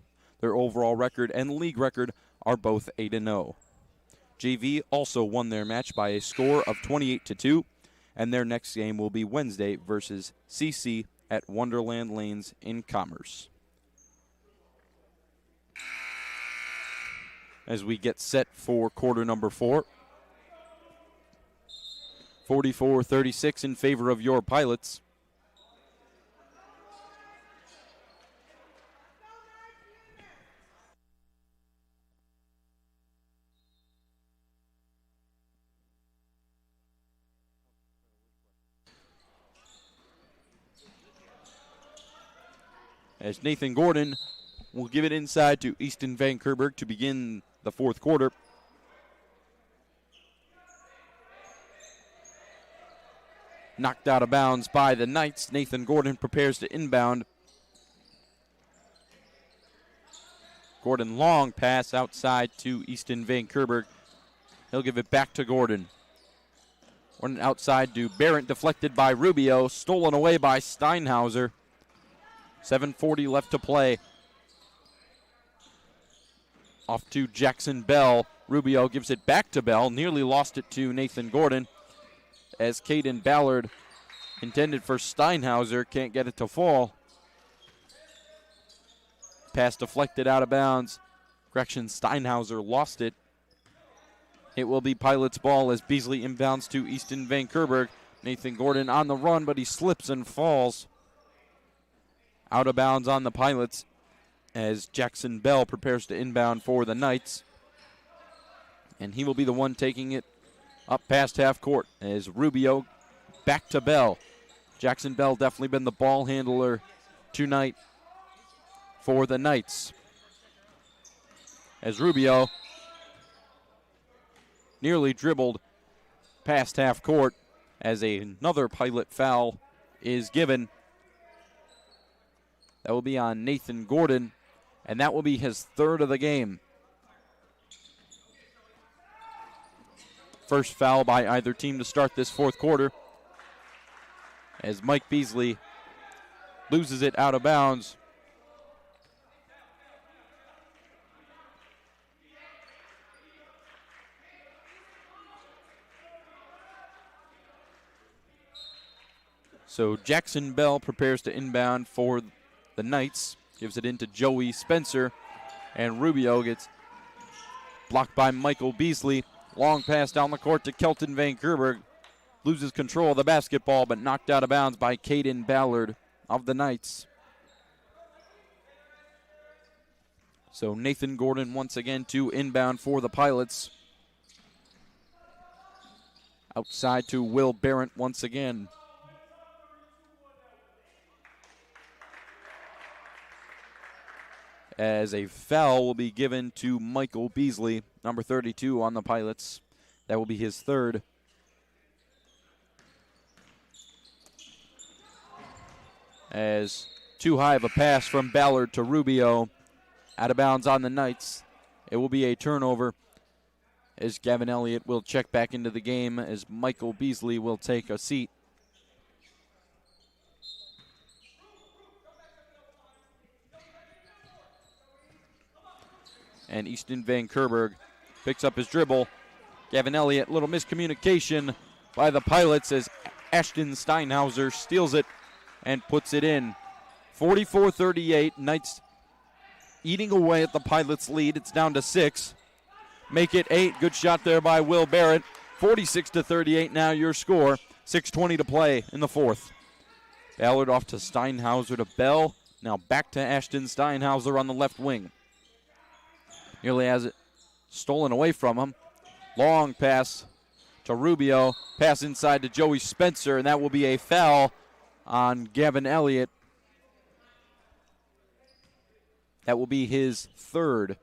Their overall record and league record are both 8-0. JV also won their match by a score of 28-2, and their next game will be Wednesday versus CC at Wonderland Lanes in Commerce. As we get set for quarter number 4. 44-36 in favor of your Pilots. As Nathan Gordon will give it inside to Easton Van Kerberg to begin the fourth quarter. Knocked out of bounds by the Knights. Nathan Gordon prepares to inbound. Gordon, long pass outside to Easton Van Kerberg. He'll give it back to Gordon. Gordon outside to Barrett, deflected by Rubio. Stolen away by Steinhauser. 7:40 left to play. Off to Jackson Bell. Rubio gives it back to Bell. Nearly lost it to Nathan Gordon. As Caden Ballard, intended for Steinhauser, can't get it to fall. Pass deflected out of bounds. Correction, Steinhauser lost it. It will be Pilots ball as Beasley inbounds to Easton Van Kerberg. Nathan Gordon on the run, but he slips and falls. Out of bounds on the Pilots as Jackson Bell prepares to inbound for the Knights. And he will be the one taking it up past half court as Rubio back to Bell. Jackson Bell definitely been the ball handler tonight for the Knights. As Rubio nearly dribbled past half court as another Pilot foul is given. That will be on Nathan Gordon, and that will be his third of the game. First foul by either team to start this fourth quarter as Mike Beasley loses it out of bounds. So Jackson Bell prepares to inbound for the Knights. Gives it into Joey Spencer. And Rubio gets blocked by Michael Beasley. Long pass down the court to Kelton Van Kerberg. Loses control of the basketball, but knocked out of bounds by Caden Ballard of the Knights. So Nathan Gordon once again to inbound for the Pilots. Outside to Will Barrett once again. As a foul will be given to Michael Beasley, number 32 on the Pilots. That will be his third. As too high of a pass from Ballard to Rubio. Out of bounds on the Knights. It will be a turnover as Gavin Elliott will check back into the game as Michael Beasley will take a seat. And Easton Van Kerberg picks up his dribble. Gavin Elliott, little miscommunication by the Pilots as Ashton Steinhauser steals it and puts it in. 44-38, Knights eating away at the Pilots' lead. It's down to 6. Make it 8. Good shot there by Will Barrett. 46-38 now your score. 6:20 to play in the fourth. Ballard off to Steinhauser to Bell. Now back to Ashton Steinhauser on the left wing. Nearly has it stolen away from him. Long pass to Rubio. Pass inside to Joey Spencer, and that will be a foul on Gavin Elliott. That will be his third.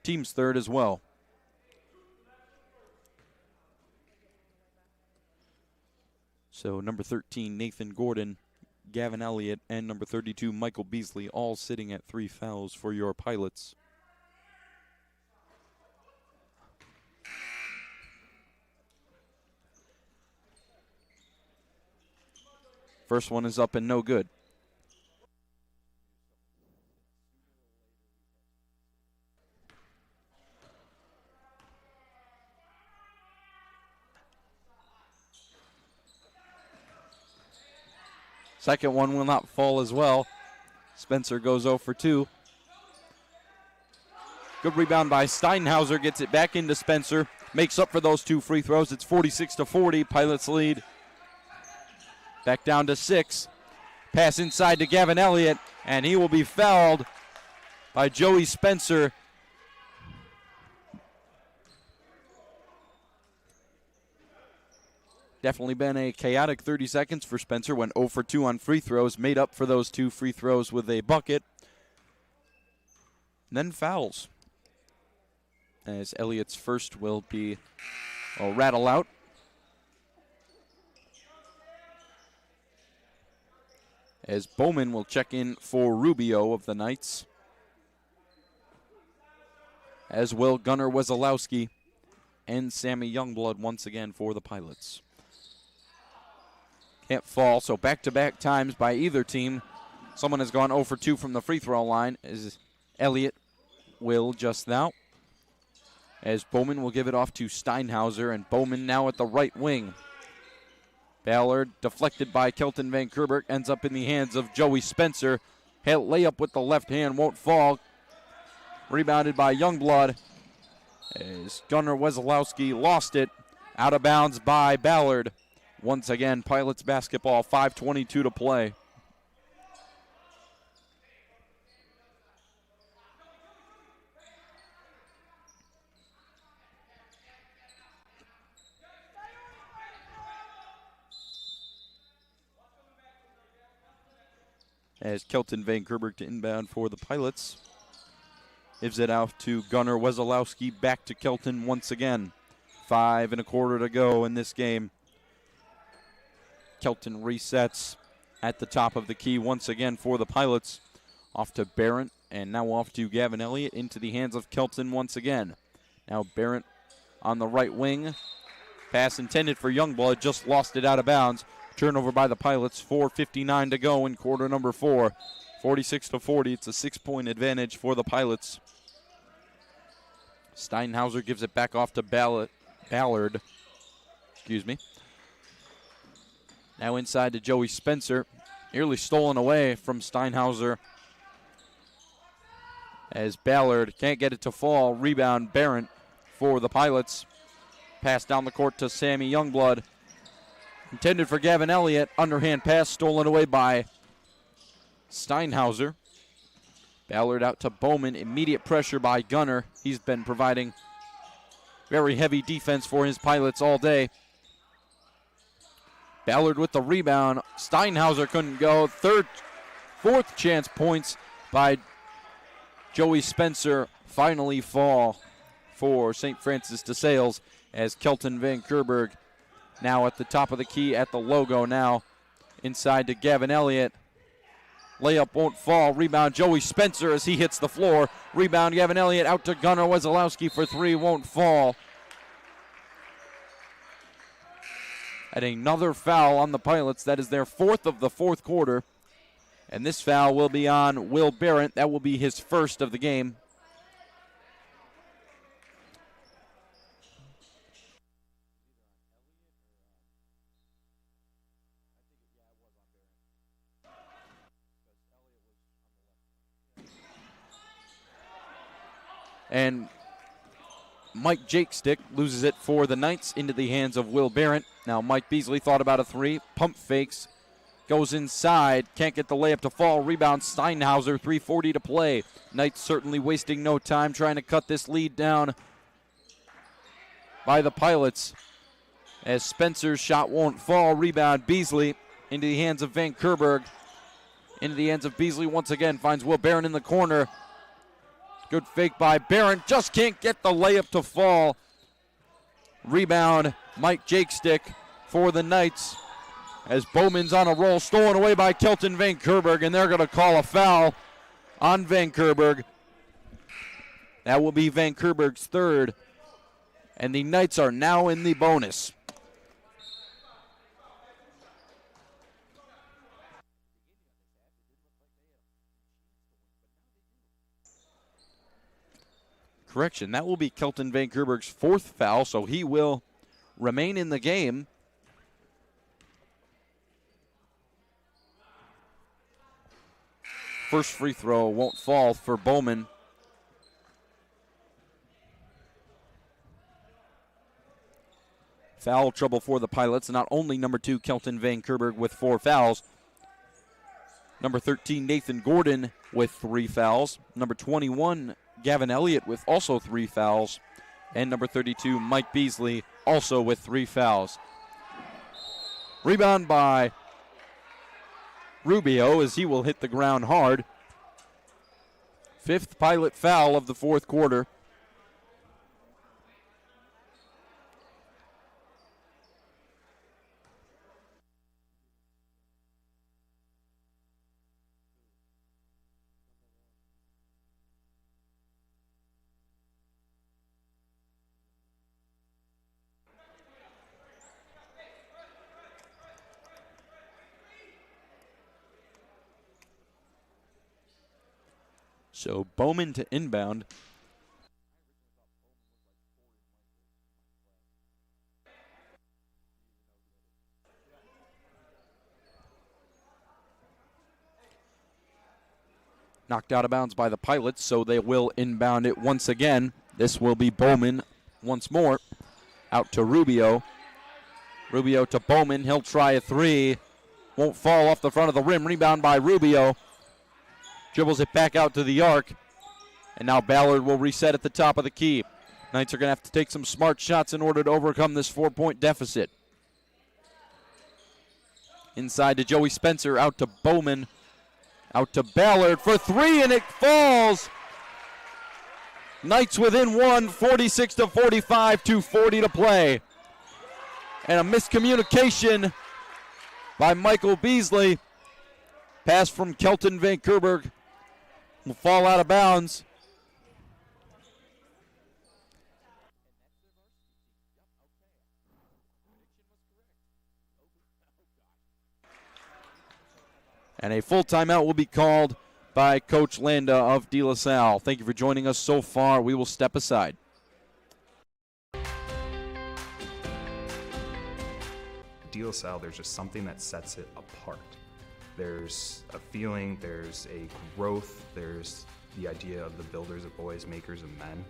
Team's third as well. So number 13, Nathan Gordon, Gavin Elliott, and number 32, Michael Beasley, all sitting at 3 fouls for your Pilots. First one is up and no good. Second one will not fall as well. Spencer goes 0 for 2. Good rebound by Steinhauser. Gets it back into Spencer. Makes up for those 2 free throws. It's 46-40. Pilots lead. Back down to 6. Pass inside to Gavin Elliott. And he will be fouled by Joey Spencer. Definitely been a chaotic 30 seconds for Spencer. Went 0 for 2 on free throws. Made up for those 2 free throws with a bucket. And then fouls. As Elliott's first will be a rattle out. As Bowman will check in for Rubio of the Knights. As will Gunnar Wesolowski and Sammy Youngblood once again for the Pilots. Can't fall, so back-to-back times by either team. Someone has gone 0 for 2 from the free throw line. As Elliott will just now. As Bowman will give it off to Steinhauser, and Bowman now at the right wing. Ballard, deflected by Kelton Van Kerberg, ends up in the hands of Joey Spencer. Layup with the left hand, won't fall. Rebounded by Youngblood as Gunnar Wesolowski lost it. Out of bounds by Ballard. Once again, Pilots basketball, 5:22 to play. As Kelton Van Kerberg to inbound for the Pilots. Gives it out to Gunnar Wesolowski, back to Kelton once again. 5 1/4 to go in this game. Kelton resets at the top of the key once again for the Pilots. Off to Barrett, and now off to Gavin Elliott, into the hands of Kelton once again. Now Barrett on the right wing. Pass intended for Youngblood, just lost it out of bounds. Turnover by the Pilots, 4:59 to go in quarter number 4. 46-40, it's a 6-point advantage for the Pilots. Steinhauser gives it back off to Ballard. Now inside to Joey Spencer. Nearly stolen away from Steinhauser. As Ballard can't get it to fall. Rebound Barrett for the Pilots. Pass down the court to Sammy Youngblood. Intended for Gavin Elliott. Underhand pass stolen away by Steinhauser. Ballard out to Bowman. Immediate pressure by Gunnar. He's been providing very heavy defense for his Pilots all day. Ballard with the rebound. Steinhauser couldn't go. Fourth chance points by Joey Spencer finally fall for St. Francis de Sales as Kelton Van Kerberg now at the top of the key at the logo now. Inside to Gavin Elliott. Layup won't fall. Rebound Joey Spencer as he hits the floor. Rebound Gavin Elliott out to Gunnar Wesolowski for 3. Won't fall. And another foul on the Pilots. That is their 4th of the 4th quarter. And this foul will be on Will Barrett. That will be his first of the game. And Mike Jakestick loses it for the Knights into the hands of Will Barrett. Now Mike Beasley thought about a 3. Pump fakes. Goes inside. Can't get the layup to fall. Rebound Steinhauser. 3:40 to play. Knights certainly wasting no time trying to cut this lead down by the Pilots. As Spencer's shot won't fall. Rebound Beasley into the hands of Van Kerberg. Into the hands of Beasley once again. Finds Will Barrett in the corner. Good fake by Barron. Just can't get the layup to fall. Rebound, Mike Jakestick for the Knights. As Bowman's on a roll, stolen away by Kelton Van Kerberg, and they're going to call a foul on Van Kerberg. That will be Van Kerberg's 3rd. And the Knights are now in the bonus. Correction, that will be Kelton Van Kerberg's 4th foul, so he will remain in the game. First free throw won't fall for Bowman. Foul trouble for the Pilots. Not only number 2, Kelton Van Kerberg with 4 fouls. Number 13, Nathan Gordon with 3 fouls. Number 21, Gavin Elliott with also 3 fouls. And number 32, Mike Beasley, also with 3 fouls. Rebound by Rubio as he will hit the ground hard. 5th Pilot foul of the 4th quarter. So Bowman to inbound. Knocked out of bounds by the Pilots, so they will inbound it once again. This will be Bowman once more. Out to Rubio. Rubio to Bowman. He'll try a three. Won't fall off the front of the rim. Rebound by Rubio. Dribbles it back out to the arc. And now Ballard will reset at the top of the key. Knights are going to have to take some smart shots in order to overcome this 4-point deficit. Inside to Joey Spencer. Out to Bowman. Out to Ballard for three, and it falls. Knights within one, 46-45, 2:40 to play. And a miscommunication by Michael Beasley. Pass from Kelton Van Kerberg will fall out of bounds. And a full timeout will be called by Coach Landa of De La Salle. Thank you for joining us so far. We will step aside. De La Salle, there's just something that sets it apart. There's a feeling, there's a growth, there's the idea of the builders of boys, makers of men.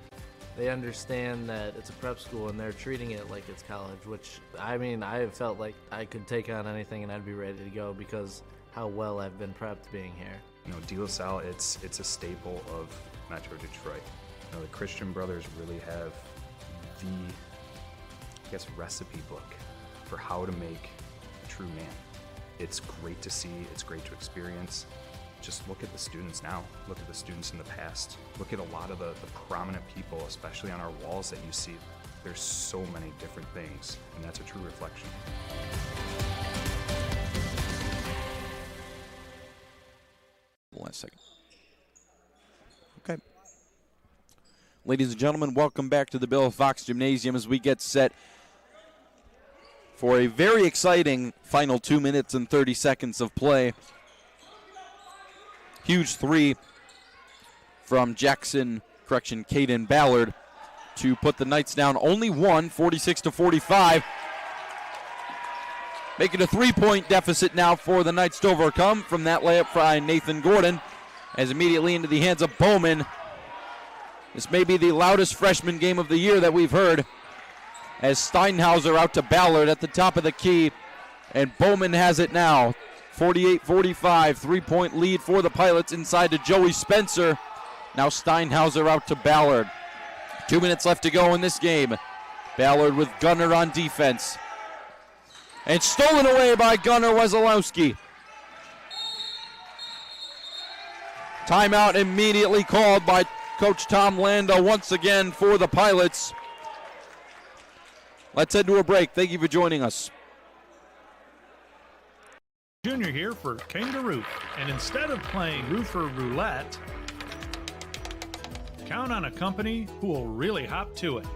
They understand that it's a prep school and they're treating it like it's college, which, I mean, I felt like I could take on anything and I'd be ready to go because how well I've been prepped being here. You know, De La Salle, it's a staple of Metro Detroit. You know, the Christian brothers really have the, I guess, recipe book for how to make a true man. It's great to see, it's great to experience. Just look at the students now, look at the students in the past, look at a lot of the prominent people, especially on our walls that you see. There's so many different things, and that's a true reflection. Last second. Okay. Ladies and gentlemen, welcome back to the Bill Fox Gymnasium as we get set for a very exciting final 2 minutes and 30 seconds of play. Huge three from Caden Ballard to put the Knights down only one, 46-45. Making a 3-point deficit now for the Knights to overcome from that layup by Nathan Gordon. As immediately into the hands of Bowman. This may be the loudest freshman game of the year that we've heard. As Steinhauser out to Ballard at the top of the key. And Bowman has it now. 48-45, 3-point lead for the Pilots inside to Joey Spencer. Now Steinhauser out to Ballard. 2 minutes left to go in this game. Ballard with Gunnar on defense. And stolen away by Gunnar Wesolowski. Timeout immediately called by Coach Tom Landa once again for the Pilots. Let's head to a break. Thank you for joining us. Junior here for Kangaroo, and instead of playing roofer roulette, count on a company who will really hop to it.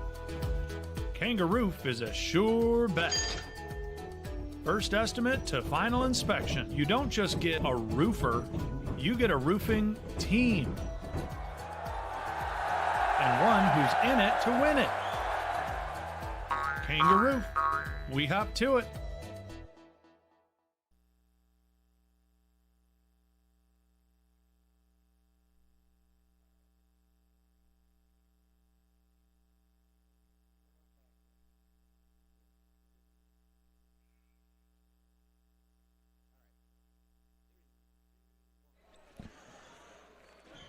Kangaroo is a sure bet. First estimate to final inspection. You don't just get a roofer, you get a roofing team. And one who's in it to win it. Kangaroo, we hop to it.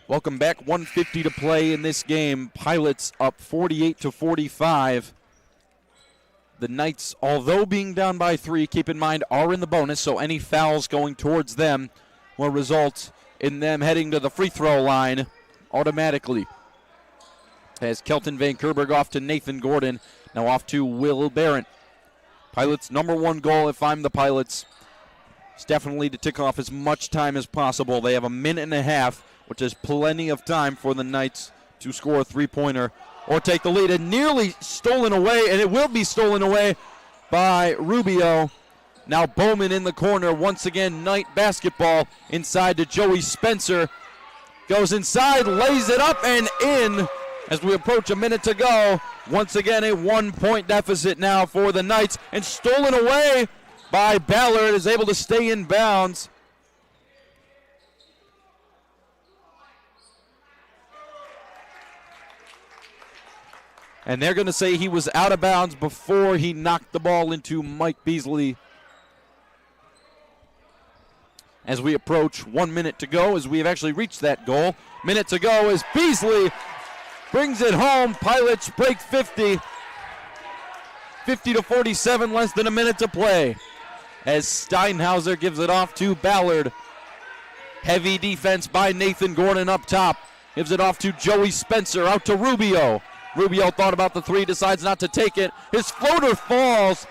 Welcome back. 1:50 to play in this game. Pilots up 48-45. The Knights, although being down by 3, keep in mind, are in the bonus, so any fouls going towards them will result in them heading to the free throw line automatically. As Kelton Van Kerberg off to Nathan Gordon, now off to Will Barrett. Pilots' number one goal, if I'm the Pilots, is definitely to tick off as much time as possible. They have a minute and a half, which is plenty of time for the Knights to score a three-pointer or take the lead. And nearly stolen away, and it will be stolen away by Rubio. Now Bowman in the corner. Once again, Knight basketball inside to Joey Spencer. Goes inside, lays it up and in as we approach a minute to go. Once again, a 1-point deficit now for the Knights. And stolen away by Ballard, is able to stay in bounds. And they're going to say he was out of bounds before he knocked the ball into Mike Beasley. As we approach 1 minute to go, as we have actually reached that goal. Minute to go as Beasley brings it home. Pilots break 50. 50-47, less than a minute to play. As Steinhauser gives it off to Ballard. Heavy defense by Nathan Gordon up top. Gives it off to Joey Spencer, out to Rubio. Rubio thought about the three, decides not to take it. His floater falls.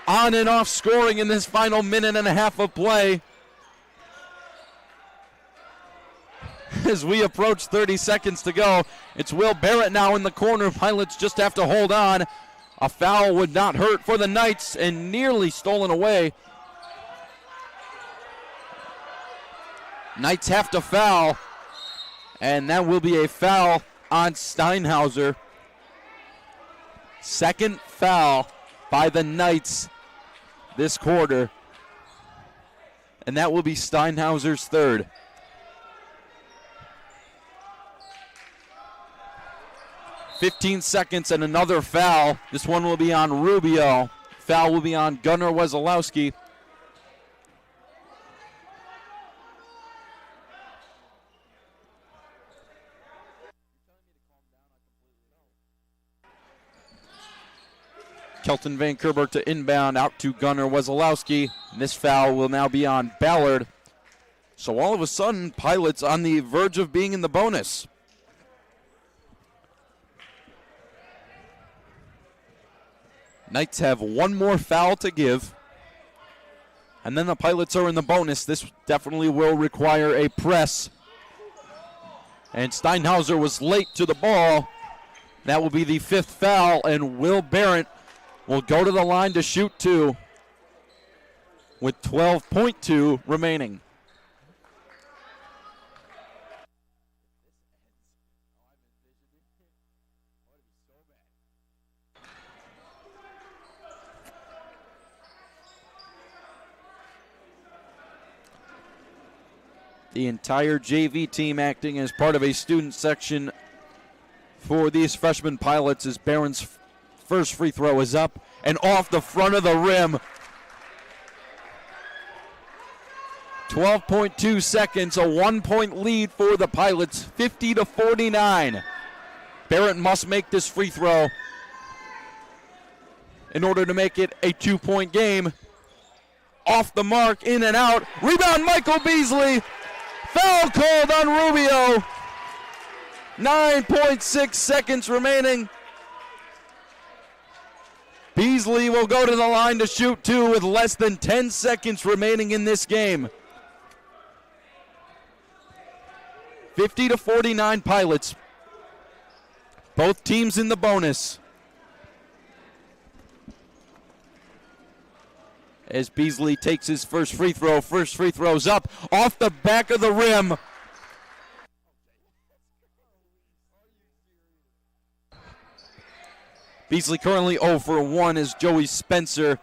On and off scoring in this final minute and a half of play. As we approach 30 seconds to go, it's Will Barrett now in the corner. Pilots just have to hold on. A foul would not hurt for the Knights and nearly stolen away. Knights have to foul, and that will be a foul on Steinhauser. Second foul by the Knights this quarter, and that will be Steinhauser's third. "15 seconds and another foul. This one will be on Rubio. Foul will be on Gunnar Wesolowski. Kelton Van Kerber to inbound, out to Gunnar Wesolowski. This foul will now be on Ballard. So all of a sudden, Pilots on the verge of being in the bonus. Knights have one more foul to give. And then the Pilots are in the bonus. This definitely will require a press. And Steinhauser was late to the ball. That will be the fifth foul, and Will Barrett will go to the line to shoot two with 12.2 remaining. The entire JV team acting as part of a student section for these freshman Pilots as Barron's first free throw is up and off the front of the rim. 12.2 seconds, a 1-point lead for the Pilots, 50-49. Barrett must make this free throw in order to make it a 2-point game. Off the mark, in and out. Rebound, Michael Beasley. Foul called on Rubio. 9.6 seconds remaining. Beasley will go to the line to shoot two with less than 10 seconds remaining in this game. 50-49 Pilots. Both teams in the bonus. As Beasley takes his first free throw. First free throw's up off the back of the rim. Beasley currently 0 for 1 as Joey Spencer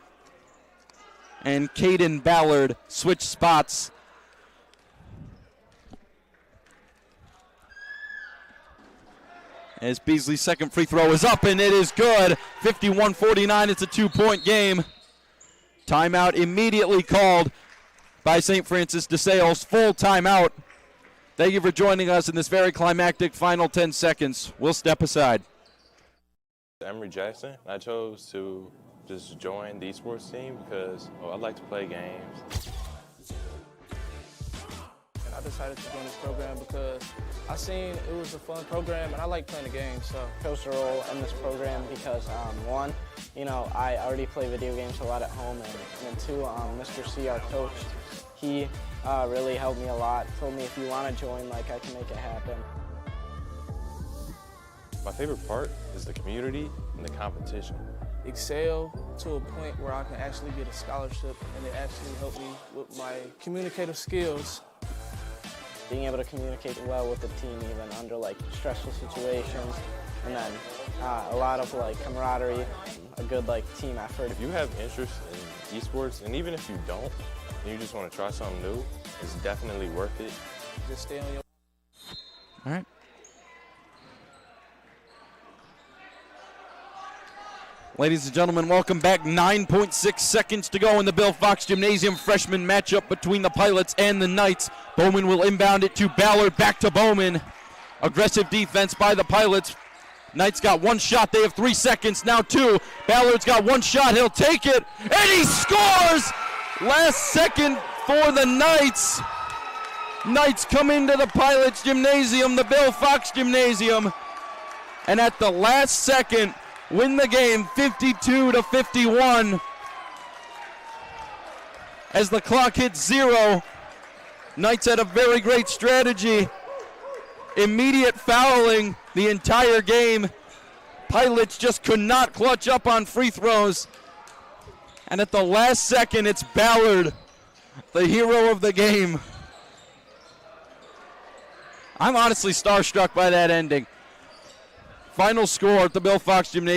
and Caden Ballard switch spots. As Beasley's second free throw is up and it is good. 51-49, it's a 2-point game. Timeout immediately called by St. Francis de Sales. Full timeout. Thank you for joining us in this very climactic final 10 seconds. We'll step aside. Emery Jackson. I chose to just join the esports team because I like to play games. And I decided to join this program because I seen it was a fun program and I like playing the game. So I chose to roll in this program because one, I already play video games a lot at home, and then two, Mr. C, our coach, he really helped me a lot. Told me if you want to join, I can make it happen. My favorite part is the community and the competition. Excel to a point where I can actually get a scholarship, and it actually helped me with my communicative skills. Being able to communicate well with the team even under stressful situations, and then a lot of camaraderie, a good team effort. If you have interest in esports, and even if you don't, and you just want to try something new, it's definitely worth it. Just stay on your... All right. Ladies and gentlemen, welcome back. 9.6 seconds to go in the Bill Fox Gymnasium freshman matchup between the Pilots and the Knights. Bowman will inbound it to Ballard, back to Bowman. Aggressive defense by the Pilots. Knights got one shot. They have 3 seconds, now 2. Ballard's got one shot. He'll take it, and he scores! Last second for the Knights. Knights come into the Pilots Gymnasium, the Bill Fox Gymnasium, and at the last second, win the game 52-51. As the clock hits 0, Knights had a very great strategy. Immediate fouling the entire game. Pilots just could not clutch up on free throws. And at the last second, it's Ballard, the hero of the game. I'm honestly starstruck by that ending. Final score at the Bill Fox Gymnasium.